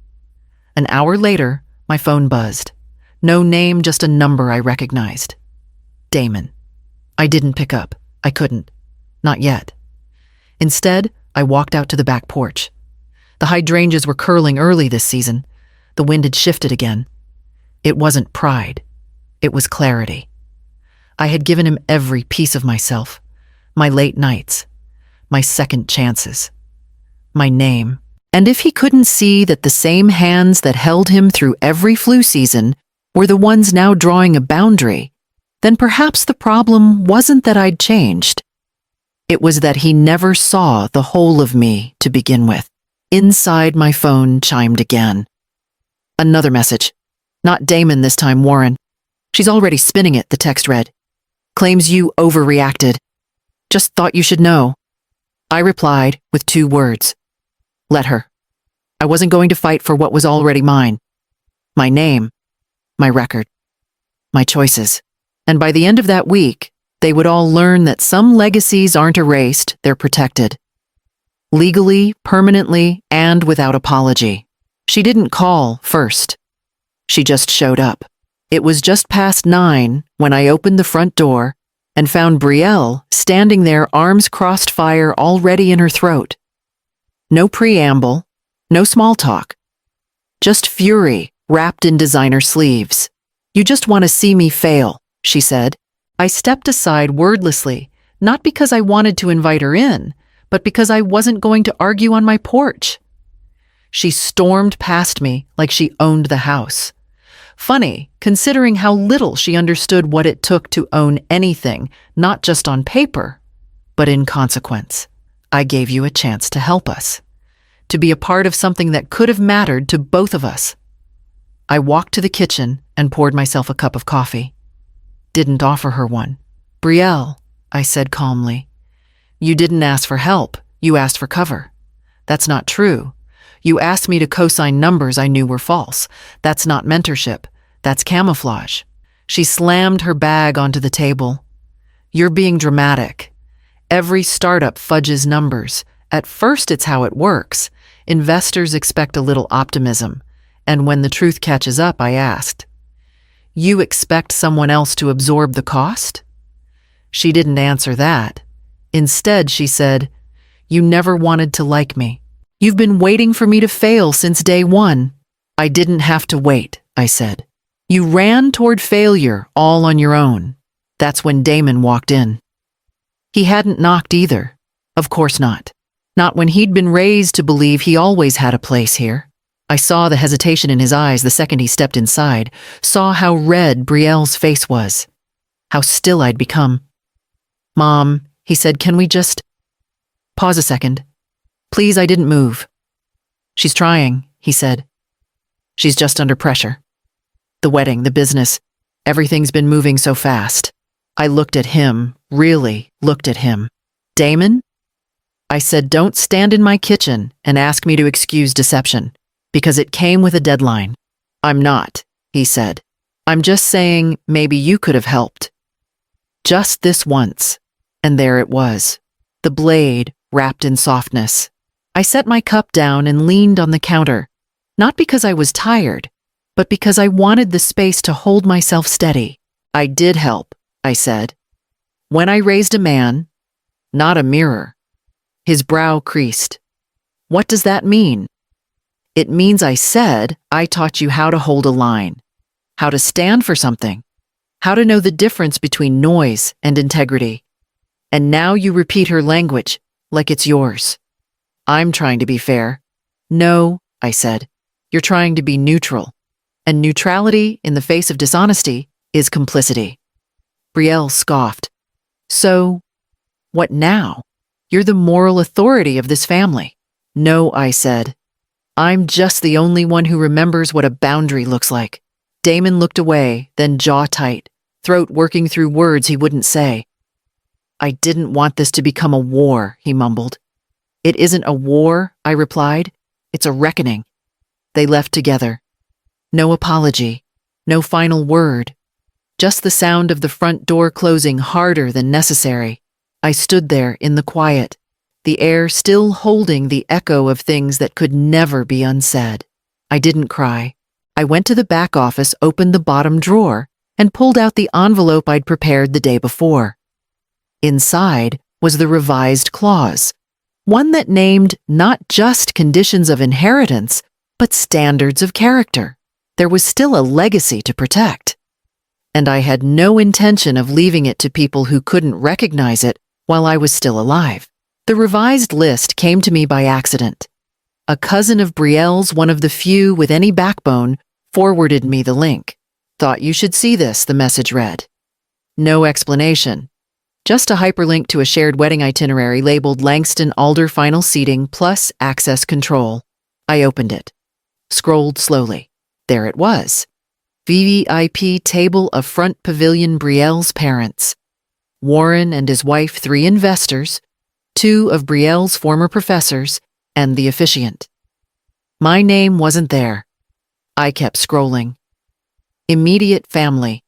An hour later, my phone buzzed. No name, just a number I recognized. Damon. I didn't pick up. I couldn't. Not yet. Instead, I walked out to the back porch. The hydrangeas were curling early this season. The wind had shifted again. It wasn't pride. It was clarity. I had given him every piece of myself. My late nights. My second chances. My name. And if he couldn't see that the same hands that held him through every flu season were the ones now drawing a boundary, then perhaps the problem wasn't that I'd changed. It was that he never saw the whole of me to begin with. Inside, my phone chimed again. Another message. Not Damon this time, Warren. She's already spinning it, the text read. Claims you overreacted. Just thought you should know. I replied with 2 words. Let her. I wasn't going to fight for what was already mine. My name, my record, my choices. And by the end of that week, they would all learn that some legacies aren't erased, they're protected. Legally, permanently, and without apology. She didn't call first. She just showed up. It was just past 9 when I opened the front door and found Brielle standing there, arms crossed, fire already in her throat. No preamble, no small talk. Just fury wrapped in designer sleeves. You just want to see me fail, she said. I stepped aside wordlessly, not because I wanted to invite her in, but because I wasn't going to argue on my porch. She stormed past me like she owned the house. Funny, considering how little she understood what it took to own anything, not just on paper, but in consequence. I gave you a chance to help us, to be a part of something that could have mattered to both of us. I walked to the kitchen and poured myself a cup of coffee. Didn't offer her one. Brielle, I said calmly, you didn't ask for help, you asked for cover. That's not true. You asked me to co-sign numbers I knew were false. That's not mentorship. That's camouflage. She slammed her bag onto the table. You're being dramatic. Every startup fudges numbers. At first, it's how it works. Investors expect a little optimism. And when the truth catches up, I asked, "You expect someone else to absorb the cost?" She didn't answer that. Instead, she said, "You never wanted to like me. You've been waiting for me to fail since day one." "I didn't have to wait," I said. "You ran toward failure all on your own." That's when Damon walked in. He hadn't knocked either. Of course not. Not when he'd been raised to believe he always had a place here. I saw the hesitation in his eyes the second he stepped inside, saw how red Brielle's face was, how still I'd become. "Mom," he said, "can we just—" "Pause a second. Please, I didn't move." "She's trying," he said. "She's just under pressure. The wedding, the business, everything's been moving so fast." I looked at him, really looked at him. "Damon?" I said, "Don't stand in my kitchen and ask me to excuse deception, because it came with a deadline." "I'm not," he said. "I'm just saying maybe you could have helped. Just this once." And there it was, the blade wrapped in softness. I set my cup down and leaned on the counter, not because I was tired, but because I wanted the space to hold myself steady. "I did help," I said. "When I raised a man, not a mirror." His brow creased. "What does that mean?" "It means I said I taught you how to hold a line, how to stand for something, how to know the difference between noise and integrity. And now you repeat her language like it's yours." "I'm trying to be fair." "No," I said. "You're trying to be neutral. And neutrality in the face of dishonesty is complicity." Brielle scoffed. "So, what now? You're the moral authority of this family." "No," I said. "I'm just the only one who remembers what a boundary looks like." Damon looked away, then jaw tight, throat working through words he wouldn't say. "I didn't want this to become a war," he mumbled. "It isn't a war," I replied. "It's a reckoning." They left together. No apology, no final word. Just the sound of the front door closing harder than necessary. I stood there in the quiet, the air still holding the echo of things that could never be unsaid. I didn't cry. I went to the back office, opened the bottom drawer, and pulled out the envelope I'd prepared the day before. Inside was the revised clause, one that named not just conditions of inheritance, but standards of character. There was still a legacy to protect. And I had no intention of leaving it to people who couldn't recognize it while I was still alive. The revised list came to me by accident. A cousin of Brielle's, one of the few with any backbone, forwarded me the link. "Thought you should see this," the message read. No explanation. Just a hyperlink to a shared wedding itinerary labeled Langston Alder Final Seating plus Access Control. I opened it. Scrolled slowly. There it was. VVIP Table of Front Pavilion Brielle's parents. Warren and his wife, 3 investors, 2 of Brielle's former professors, and the officiant. My name wasn't there. I kept scrolling. Immediate family.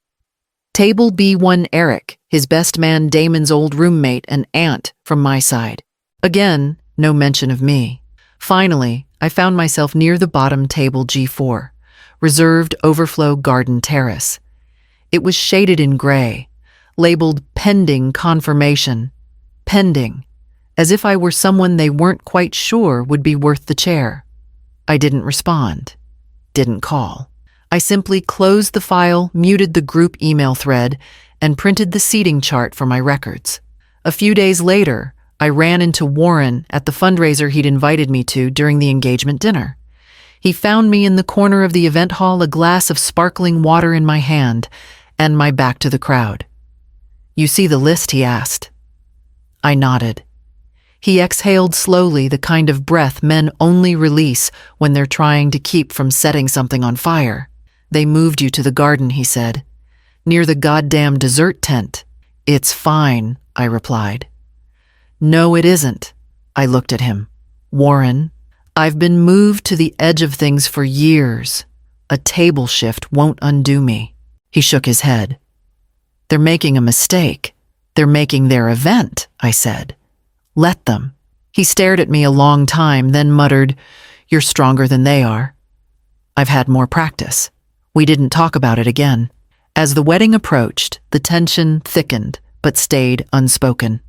Table B1 Eric, his best man Damon's old roommate and aunt from my side. Again, no mention of me. Finally, I found myself near the bottom table G4, reserved overflow garden terrace. It was shaded in gray, labeled pending confirmation. Pending, as if I were someone they weren't quite sure would be worth the chair. I didn't respond, didn't call. I simply closed the file, muted the group email thread, and printed the seating chart for my records. A few days later, I ran into Warren at the fundraiser he'd invited me to during the engagement dinner. He found me in the corner of the event hall, a glass of sparkling water in my hand, and my back to the crowd. "You see the list?" he asked. I nodded. He exhaled slowly, the kind of breath men only release when they're trying to keep from setting something on fire. "They moved you to the garden," he said. "Near the goddamn dessert tent." "It's fine," I replied. "No, it isn't." I looked at him. "Warren, I've been moved to the edge of things for years. A table shift won't undo me." He shook his head. "They're making a mistake. They're making their event," I said. "Let them." He stared at me a long time, then muttered, "You're stronger than they are." I've had more practice. We didn't talk about it again. As the wedding approached, the tension thickened, but stayed unspoken.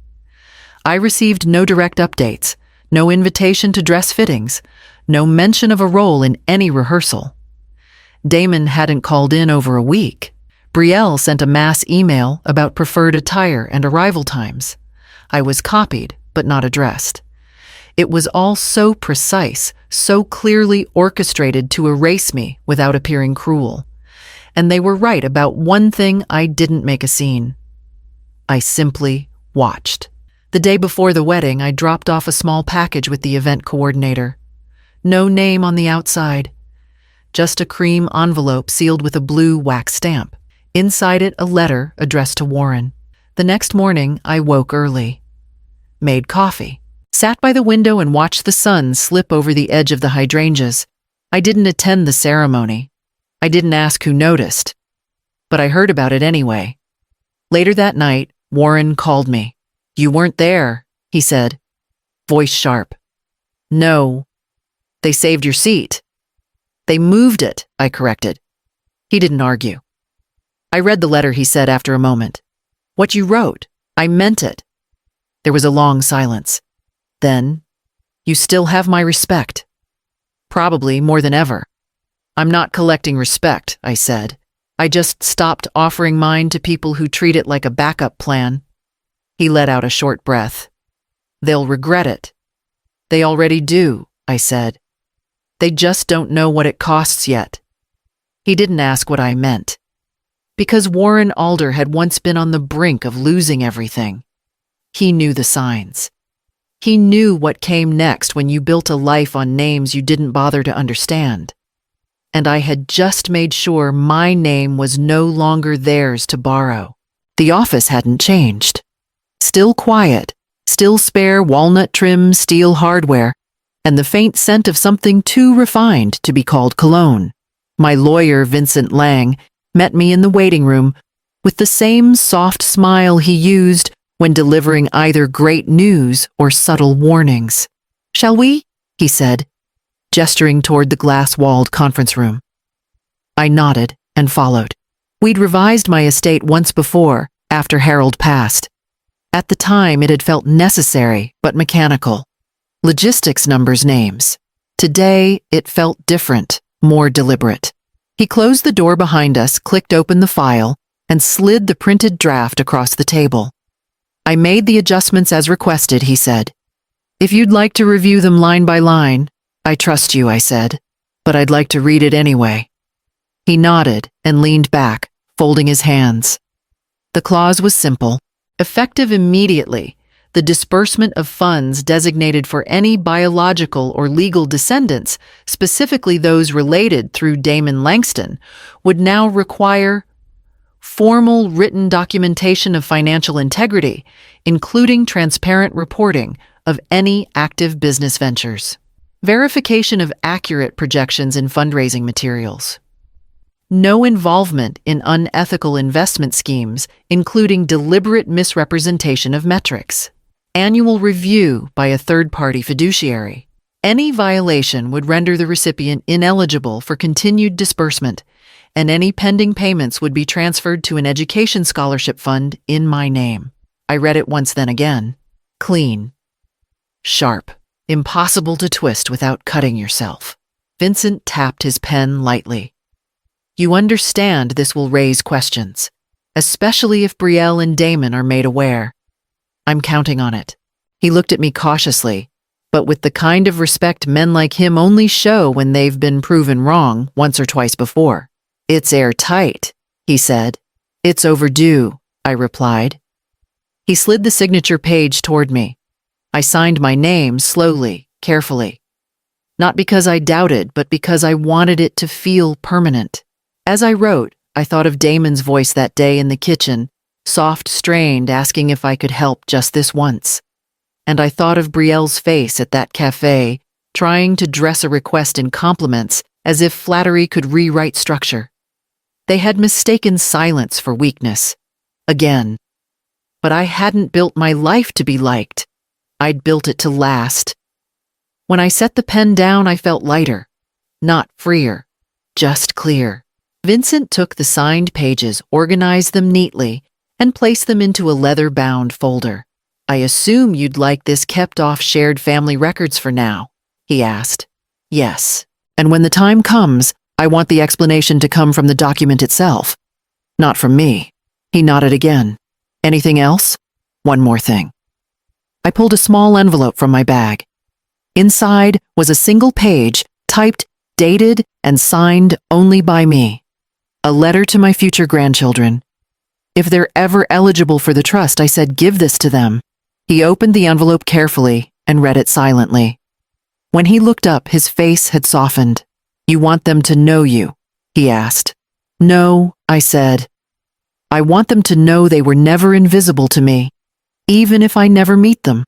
I received no direct updates, no invitation to dress fittings, no mention of a role in any rehearsal. Damon hadn't called in over a week. Brielle sent a mass email about preferred attire and arrival times. I was copied, but not addressed. It was all so precise, so clearly orchestrated to erase me without appearing cruel. And they were right about one thing: I didn't make a scene. I simply watched. The day before the wedding, I dropped off a small package with the event coordinator. No name on the outside. Just a cream envelope sealed with a blue wax stamp. Inside it, a letter addressed to Warren. The next morning, I woke early. Made coffee. Sat by the window and watched the sun slip over the edge of the hydrangeas. I didn't attend the ceremony. I didn't ask who noticed. But I heard about it anyway. Later that night, Warren called me. "You weren't there," he said, voice sharp. "No. They saved your seat." "They moved it," I corrected. He didn't argue. I read the letter, he said after a moment. "What you wrote, I meant it." There was a long silence. Then, "You still have my respect." "Probably more than ever." "I'm not collecting respect," I said. "I just stopped offering mine to people who treat it like a backup plan." He let out a short breath. "They'll regret it." "They already do," I said. "They just don't know what it costs yet." He didn't ask what I meant. Because Warren Alder had once been on the brink of losing everything. He knew the signs. He knew what came next when you built a life on names you didn't bother to understand. And I had just made sure my name was no longer theirs to borrow. The office hadn't changed. Still quiet, still spare walnut trim steel hardware, and the faint scent of something too refined to be called cologne. My lawyer, Vincent Lang, met me in the waiting room with the same soft smile he used when delivering either great news or subtle warnings. "Shall we?" he said, gesturing toward the glass-walled conference room. I nodded and followed. We'd revised my estate once before, after Harold passed. At the time, it had felt necessary but mechanical. Logistics numbers names. Today, it felt different, more deliberate. He closed the door behind us, clicked open the file, and slid the printed draft across the table. "I made the adjustments as requested," he said. "If you'd like to review them line by line." "I trust you," I said, "but I'd like to read it anyway." He nodded and leaned back, folding his hands. The clause was simple. Effective immediately, the disbursement of funds designated for any biological or legal descendants, specifically those related through Damon Langston, would now require formal written documentation of financial integrity, including transparent reporting of any active business ventures. Verification of accurate projections in fundraising materials. No involvement in unethical investment schemes, including deliberate misrepresentation of metrics. Annual review by a third-party fiduciary. Any violation would render the recipient ineligible for continued disbursement, and any pending payments would be transferred to an education scholarship fund in my name. I read it once, then again. Clean. Sharp. Impossible to twist without cutting yourself. Vincent tapped his pen lightly. "You understand this will raise questions, especially if Brielle and Damon are made aware." "I'm counting on it." He looked at me cautiously, but with the kind of respect men like him only show when they've been proven wrong once or twice before. "It's airtight," he said. "It's overdue," I replied. He slid the signature page toward me. I signed my name slowly, carefully. Not because I doubted, but because I wanted it to feel permanent. As I wrote, I thought of Damon's voice that day in the kitchen, soft, strained, asking if I could help just this once. And I thought of Brielle's face at that cafe, trying to dress a request in compliments as if flattery could rewrite structure. They had mistaken silence for weakness. Again. But I hadn't built my life to be liked. I'd built it to last. When I set the pen down, I felt lighter, not freer. just clear. Vincent took the signed pages, organized them neatly, and placed them into a leather-bound folder. "I assume you'd like this kept off shared family records for now?" he asked. "Yes. And when the time comes, I want the explanation to come from the document itself, not from me." He nodded again. "Anything else?" "One more thing." I pulled a small envelope from my bag. Inside was a single page, typed, dated, and signed only by me. A letter to my future grandchildren. If they're ever eligible for the trust, I said, give this to them. He opened the envelope carefully and read it silently. When he looked up, his face had softened. "You want them to know you?" he asked. "No," I said. "I want them to know they were never invisible to me, even if I never meet them."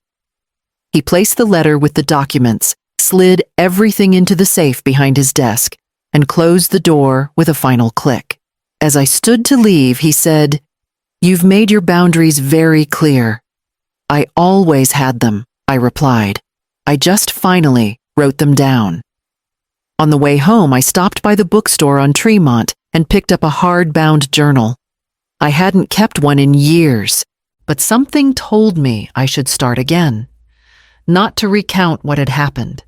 He placed the letter with the documents, slid everything into the safe behind his desk, and closed the door with a final click. As I stood to leave, he said, "You've made your boundaries very clear." "I always had them," I replied. "I just finally wrote them down." On the way home, I stopped by the bookstore on Tremont and picked up a hard-bound journal. I hadn't kept one in years, but something told me I should start again. Not to recount what had happened,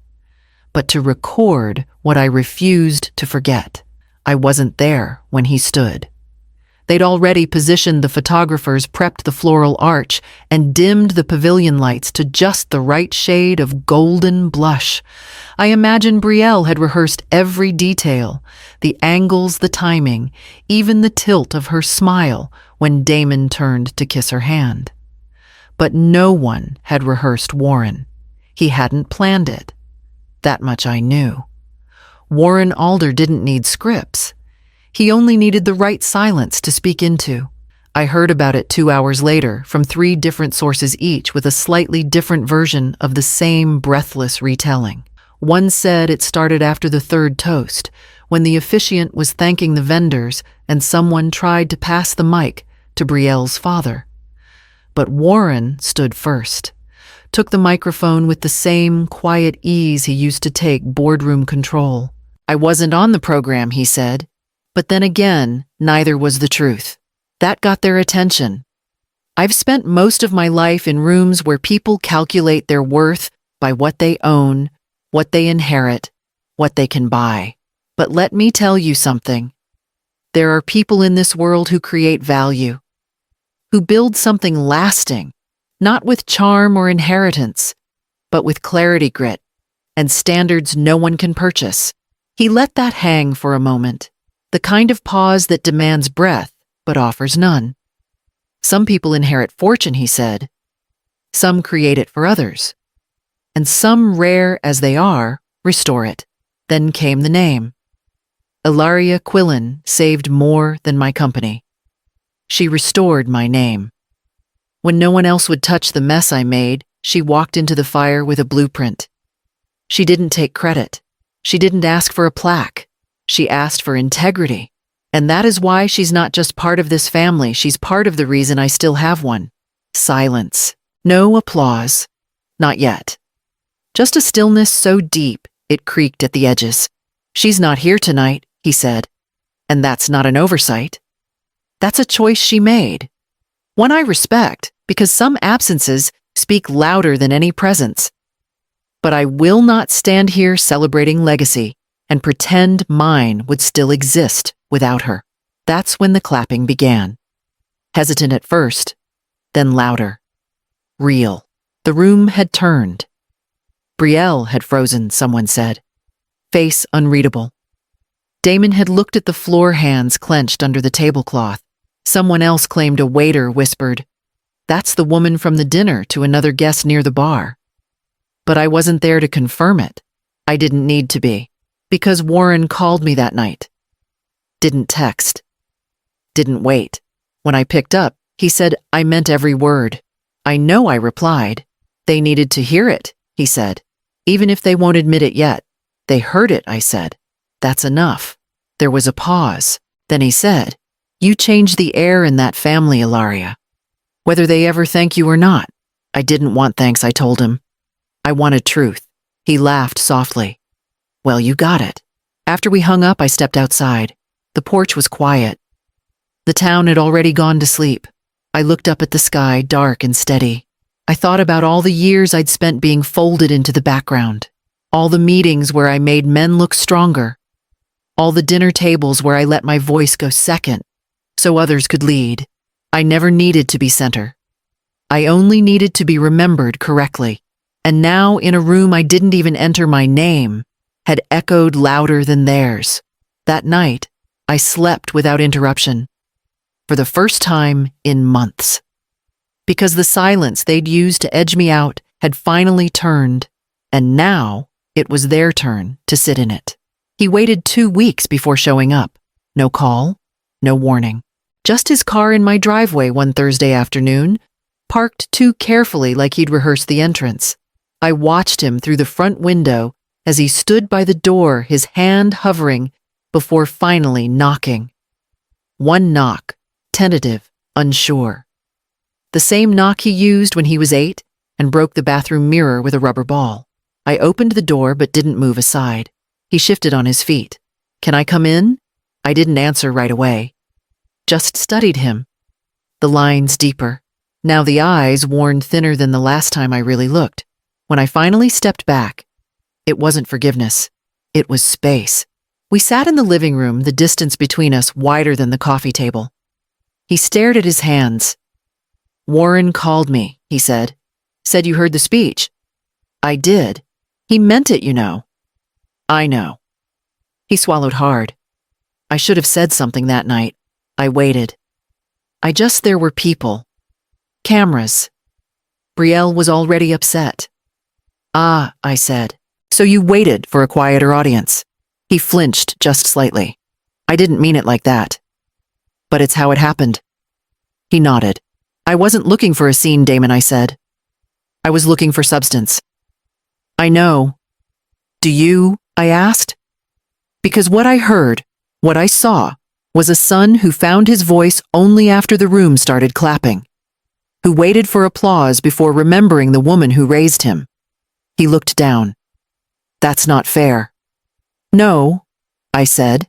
but to record what I refused to forget. I wasn't there when he stood. They'd already positioned the photographers, prepped the floral arch, and dimmed the pavilion lights to just the right shade of golden blush. I imagine Brielle had rehearsed every detail, the angles, the timing, even the tilt of her smile when Damon turned to kiss her hand. But no one had rehearsed Warren. He hadn't planned it. That much I knew. Warren Alder didn't need scripts. He only needed the right silence to speak into. I heard about it 2 hours later from 3 different sources, each with a slightly different version of the same breathless retelling. One said it started after the 3rd toast, when the officiant was thanking the vendors and someone tried to pass the mic to Brielle's father. But Warren stood first, took the microphone with the same quiet ease he used to take boardroom control. "I wasn't on the program," he said. But then again, neither was the truth. That got their attention. I've spent most of my life in rooms where people calculate their worth by what they own, what they inherit, what they can buy. But let me tell you something. There are people in this world who create value, who build something lasting, not with charm or inheritance, but with clarity, grit, and standards no one can purchase. He let that hang for a moment. The kind of pause that demands breath, but offers none. Some people inherit fortune, he said. Some create it for others. And some, rare as they are, restore it. Then came the name. Ilaria Quillen saved more than my company. She restored my name. When no one else would touch the mess I made, she walked into the fire with a blueprint. She didn't take credit. She didn't ask for a plaque. She asked for integrity. And that is why she's not just part of this family, she's part of the reason I still have one. Silence. No applause. Not yet. Just a stillness so deep it creaked at the edges. "She's not here tonight," he said. "And that's not an oversight. That's a choice she made. One I respect, because some absences speak louder than any presence. But I will not stand here celebrating legacy and pretend mine would still exist without her." That's when the clapping began. Hesitant at first, then louder. Real. The room had turned. Brielle had frozen, someone said. Face unreadable. Damon had looked at the floor, hands clenched under the tablecloth. Someone else claimed a waiter whispered, "That's the woman from the dinner," to another guest near the bar. But I wasn't there to confirm it. I didn't need to be. Because Warren called me that night. Didn't text. Didn't wait. When I picked up, he said I meant every word. "I know," I replied. "They needed to hear it," he said. "Even if they won't admit it yet." "They heard it," I said. "That's enough." There was a pause. Then he said, "You changed the air in that family, Ilaria. Whether they ever thank you or not." I didn't want thanks, I told him. I wanted truth. He laughed softly. "Well, you got it." After we hung up, I stepped outside. The porch was quiet. The town had already gone to sleep. I looked up at the sky, dark and steady. I thought about all the years I'd spent being folded into the background. All the meetings where I made men look stronger. All the dinner tables where I let my voice go second, so others could lead. I never needed to be center. I only needed to be remembered correctly. And now, in a room I didn't even enter my name, had echoed louder than theirs. That night, I slept without interruption. For the first time in months. Because the silence they'd used to edge me out had finally turned, and now it was their turn to sit in it. He waited 2 weeks before showing up. No call, no warning. Just his car in my driveway one Thursday afternoon, parked too carefully like he'd rehearsed the entrance. I watched him through the front window as he stood by the door, his hand hovering, before finally knocking. One knock, tentative, unsure. The same knock he used when he was 8 and broke the bathroom mirror with a rubber ball. I opened the door but didn't move aside. He shifted on his feet. "Can I come in?" I didn't answer right away. Just studied him. The lines deeper. Now the eyes worn thinner than the last time I really looked. When I finally stepped back, it wasn't forgiveness. It was space. We sat in the living room, the distance between us wider than the coffee table. He stared at his hands. "Warren called me," he said. "Said you heard the speech." "I did. He meant it, you know." "I know." He swallowed hard. I should have said something that night. I waited. There were people. Cameras. Brielle was already upset. "Ah," I said. "So you waited for a quieter audience." He flinched just slightly. "I didn't mean it like that." "But it's how it happened." He nodded. "I wasn't looking for a scene, Damon," I said. "I was looking for substance." "I know." "Do you?" I asked. Because what I heard, what I saw, was a son who found his voice only after the room started clapping, who waited for applause before remembering the woman who raised him. He looked down. "That's not fair." "No," I said.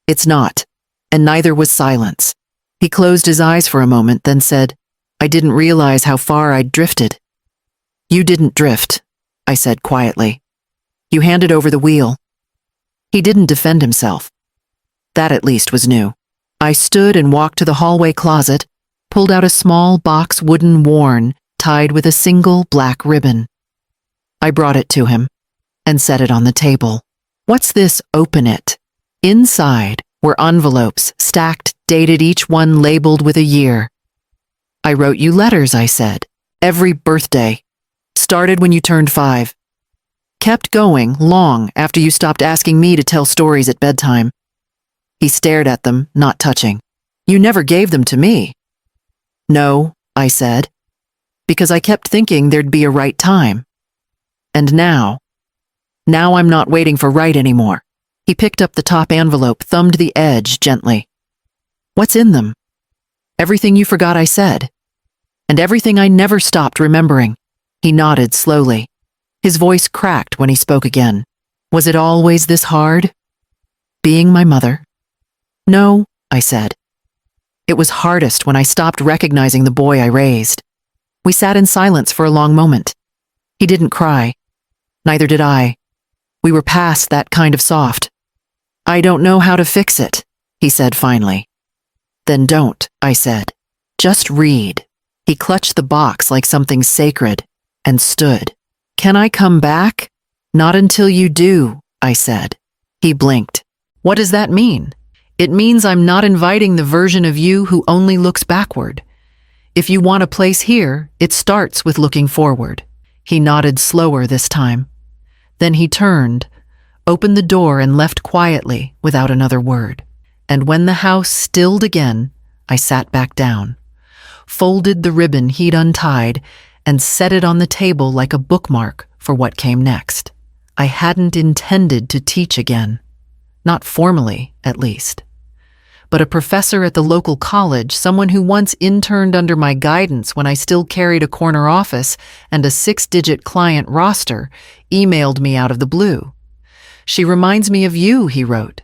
"It's not." And neither was silence. He closed his eyes for a moment, then said, "I didn't realize how far I'd drifted." "You didn't drift," I said quietly. "You handed over the wheel." He didn't defend himself. That at least was new. I stood and walked to the hallway closet, pulled out a small box wooden worn, tied with a single black ribbon. I brought it to him and set it on the table. "What's this? Open it." Inside were envelopes, stacked, dated, each one labeled with a year. "I wrote you letters," I said. "Every birthday. Started when you turned 5. Kept going long after you stopped asking me to tell stories at bedtime." He stared at them, not touching. "You never gave them to me." "No," I said, "because I kept thinking there'd be a right time. And now I'm not waiting for right anymore." He picked up the top envelope, thumbed the edge gently. "What's in them?" "Everything you forgot I said. And everything I never stopped remembering." He nodded slowly. His voice cracked when he spoke again. "Was it always this hard? Being my mother?" "No," I said. "It was hardest when I stopped recognizing the boy I raised." We sat in silence for a long moment. He didn't cry. Neither did I. We were past that kind of soft. "I don't know how to fix it," he said finally. "Then don't," I said. "Just read." He clutched the box like something sacred and stood. "Can I come back?" "Not until you do," I said. He blinked. "What does that mean?" "It means I'm not inviting the version of you who only looks backward. If you want a place here, it starts with looking forward." He nodded slower this time. Then he turned, opened the door and left quietly without another word. And when the house stilled again, I sat back down, folded the ribbon he'd untied, and set it on the table like a bookmark for what came next. I hadn't intended to teach again. Not formally, at least. But a professor at the local college, someone who once interned under my guidance when I still carried a corner office and a 6-digit client roster, emailed me out of the blue. "She reminds me of you," he wrote.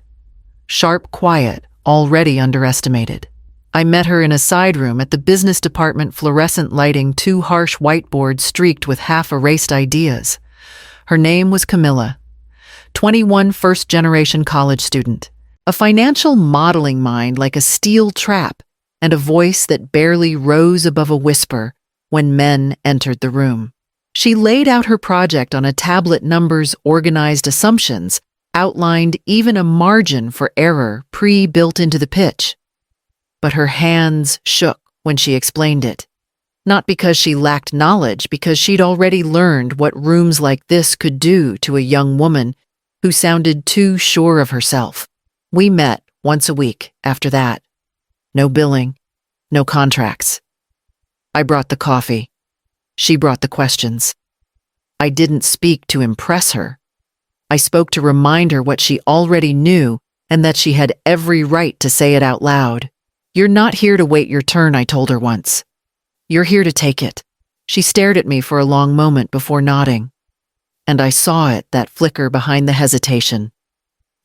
Sharp, quiet, already underestimated. I met her in a side room at the business department, fluorescent lighting, two harsh whiteboards streaked with half-erased ideas. Her name was Camilla, 21, first-generation college student. A financial modeling mind like a steel trap, and a voice that barely rose above a whisper when men entered the room. She laid out her project on a tablet, numbers, organized assumptions, outlined even a margin for error pre-built into the pitch. But her hands shook when she explained it. Not because she lacked knowledge, because she'd already learned what rooms like this could do to a young woman who sounded too sure of herself. We met once a week after that. No billing, no contracts. I brought the coffee. She brought the questions. I didn't speak to impress her. I spoke to remind her what she already knew and that she had every right to say it out loud. "You're not here to wait your turn," I told her once. "You're here to take it." She stared at me for a long moment before nodding. And I saw it, that flicker behind the hesitation.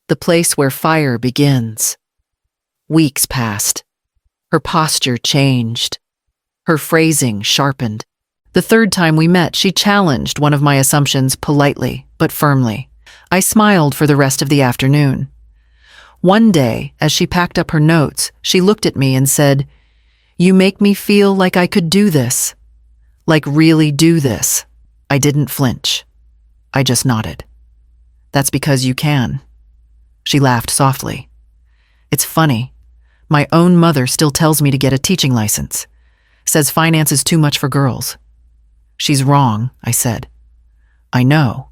The place where fire begins. Weeks passed. Her posture changed. Her phrasing sharpened. The third time we met, she challenged one of my assumptions politely but firmly. I smiled for the rest of the afternoon. One day, as she packed up her notes, she looked at me and said, "You make me feel like I could do this. Like really do this." I didn't flinch. I just nodded. "That's because you can." She laughed softly. "It's funny. My own mother still tells me to get a teaching license. Says finance is too much for girls." "She's wrong," I said. "I know,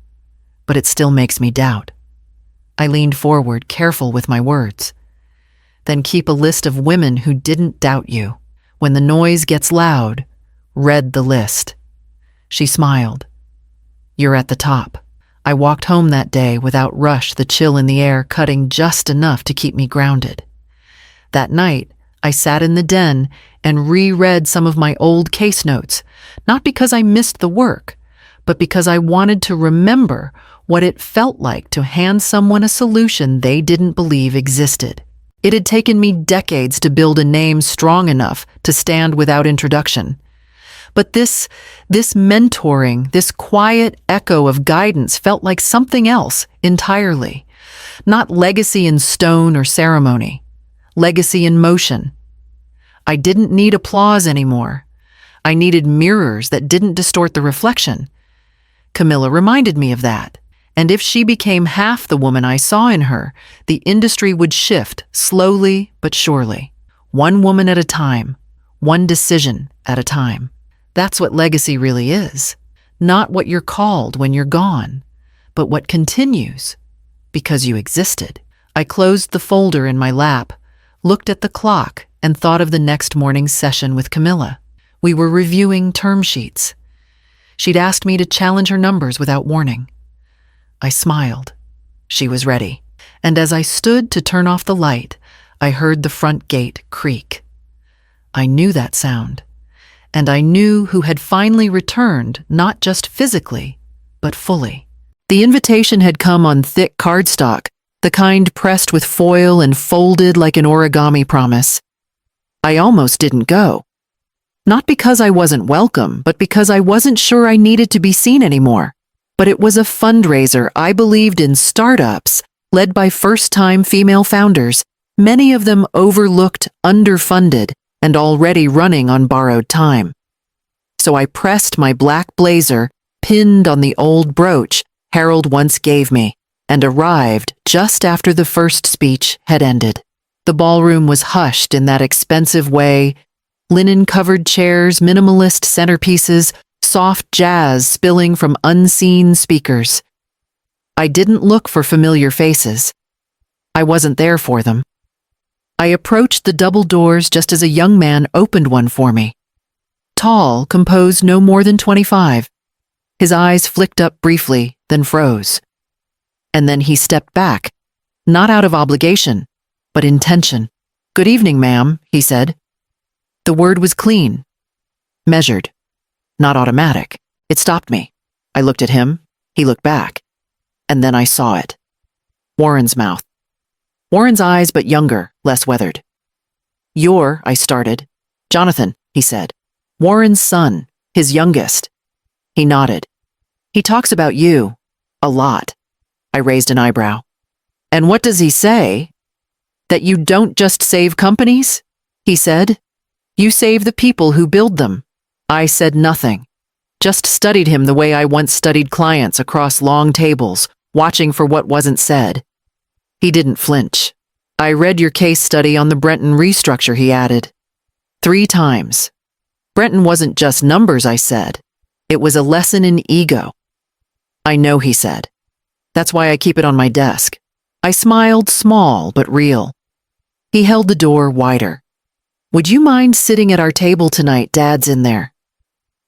but it still makes me doubt." I leaned forward, careful with my words. "Then keep a list of women who didn't doubt you. When the noise gets loud, read the list." She smiled. "You're at the top." I walked home that day without rush, the chill in the air cutting just enough to keep me grounded. That night, I sat in the den and reread some of my old case notes, not because I missed the work, but because I wanted to remember what it felt like to hand someone a solution they didn't believe existed. It had taken me decades to build a name strong enough to stand without introduction. But this mentoring, this quiet echo of guidance felt like something else entirely. Not legacy in stone or ceremony. Legacy in motion. I didn't need applause anymore. I needed mirrors that didn't distort the reflection. Camilla reminded me of that. And if she became half the woman I saw in her, the industry would shift slowly but surely. One woman at a time. One decision at a time. That's what legacy really is. Not what you're called when you're gone, but what continues because you existed. I closed the folder in my lap, looked at the clock, and thought of the next morning's session with Camilla. We were reviewing term sheets. She'd asked me to challenge her numbers without warning. I smiled. She was ready. And as I stood to turn off the light, I heard the front gate creak. I knew that sound. And I knew who had finally returned, not just physically, but fully. The invitation had come on thick cardstock, the kind pressed with foil and folded like an origami promise. I almost didn't go. Not because I wasn't welcome, but because I wasn't sure I needed to be seen anymore. But it was a fundraiser I believed in, startups, led by first-time female founders, many of them overlooked, underfunded, and already running on borrowed time. So I pressed my black blazer, pinned on the old brooch Harold once gave me, and arrived just after the first speech had ended. The ballroom was hushed in that expensive way, linen-covered chairs, minimalist centerpieces, soft jazz spilling from unseen speakers. I didn't look for familiar faces. I wasn't there for them. I approached the double doors just as a young man opened one for me. Tall, composed, no more than 25. His eyes flicked up briefly, then froze. And then he stepped back, not out of obligation, but intention. "Good evening, ma'am," he said. The word was clean, measured, not automatic. It stopped me. I looked at him, he looked back, and then I saw it. Warren's mouth. Warren's eyes, but younger, less weathered. You're, I started. Jonathan, he said. Warren's son, his youngest. He nodded. He talks about you. A lot. I raised an eyebrow. And what does he say? That you don't just save companies? He said. You save the people who build them. I said nothing. Just studied him the way I once studied clients across long tables, watching for what wasn't said. He didn't flinch. I read your case study on the Brenton restructure, he added. 3 times. Brenton wasn't just numbers, I said. It was a lesson in ego. I know, he said. That's why I keep it on my desk. I smiled, small but real. He held the door wider. Would you mind sitting at our table tonight? Dad's in there.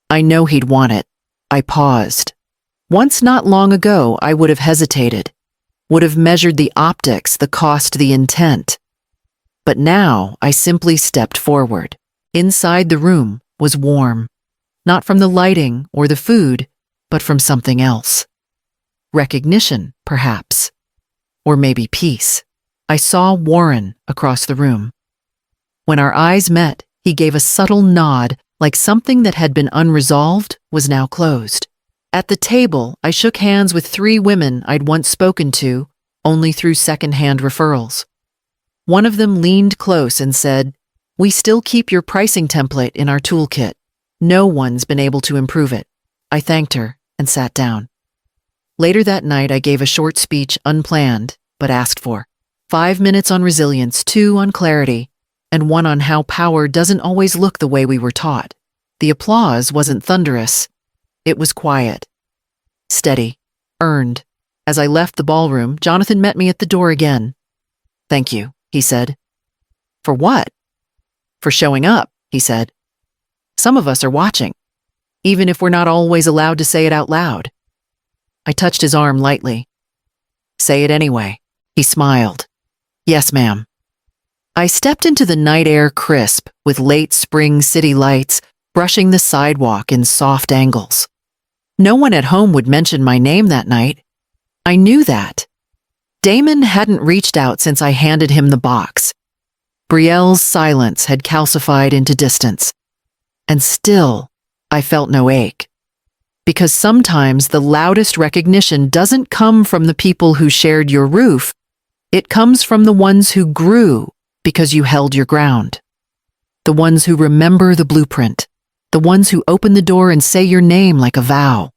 I know he'd want it. I paused. Once not long ago, I would have hesitated, would have measured the optics, the cost, the intent. But now I simply stepped forward. Inside the room was warm, not from the lighting or the food, but from something else. Recognition, perhaps. Or maybe peace. I saw Warren across the room. When our eyes met, he gave a subtle nod, like something that had been unresolved was now closed. At the table, I shook hands with 3 women I'd once spoken to, only through second-hand referrals. One of them leaned close and said, "We still keep your pricing template in our toolkit. No one's been able to improve it." I thanked her and sat down. Later that night, I gave a short speech, unplanned, but asked for. 5 minutes on resilience, 2 on clarity, and 1 on how power doesn't always look the way we were taught. The applause wasn't thunderous. It was quiet, steady, earned. As I left the ballroom, Jonathan met me at the door again. "Thank you," he said. "For what?" "For showing up," he said. "Some of us are watching, even if we're not always allowed to say it out loud." I touched his arm lightly. "Say it anyway." He smiled. "Yes, ma'am." I stepped into the night air crisp, with late spring city lights brushing the sidewalk in soft angles. No one at home would mention my name that night. I knew that. Damon hadn't reached out since I handed him the box. Brielle's silence had calcified into distance. And still, I felt no ache. Because sometimes the loudest recognition doesn't come from the people who shared your roof. It comes from the ones who grew because you held your ground. The ones who remember the blueprint. The ones who open the door and say your name like a vow.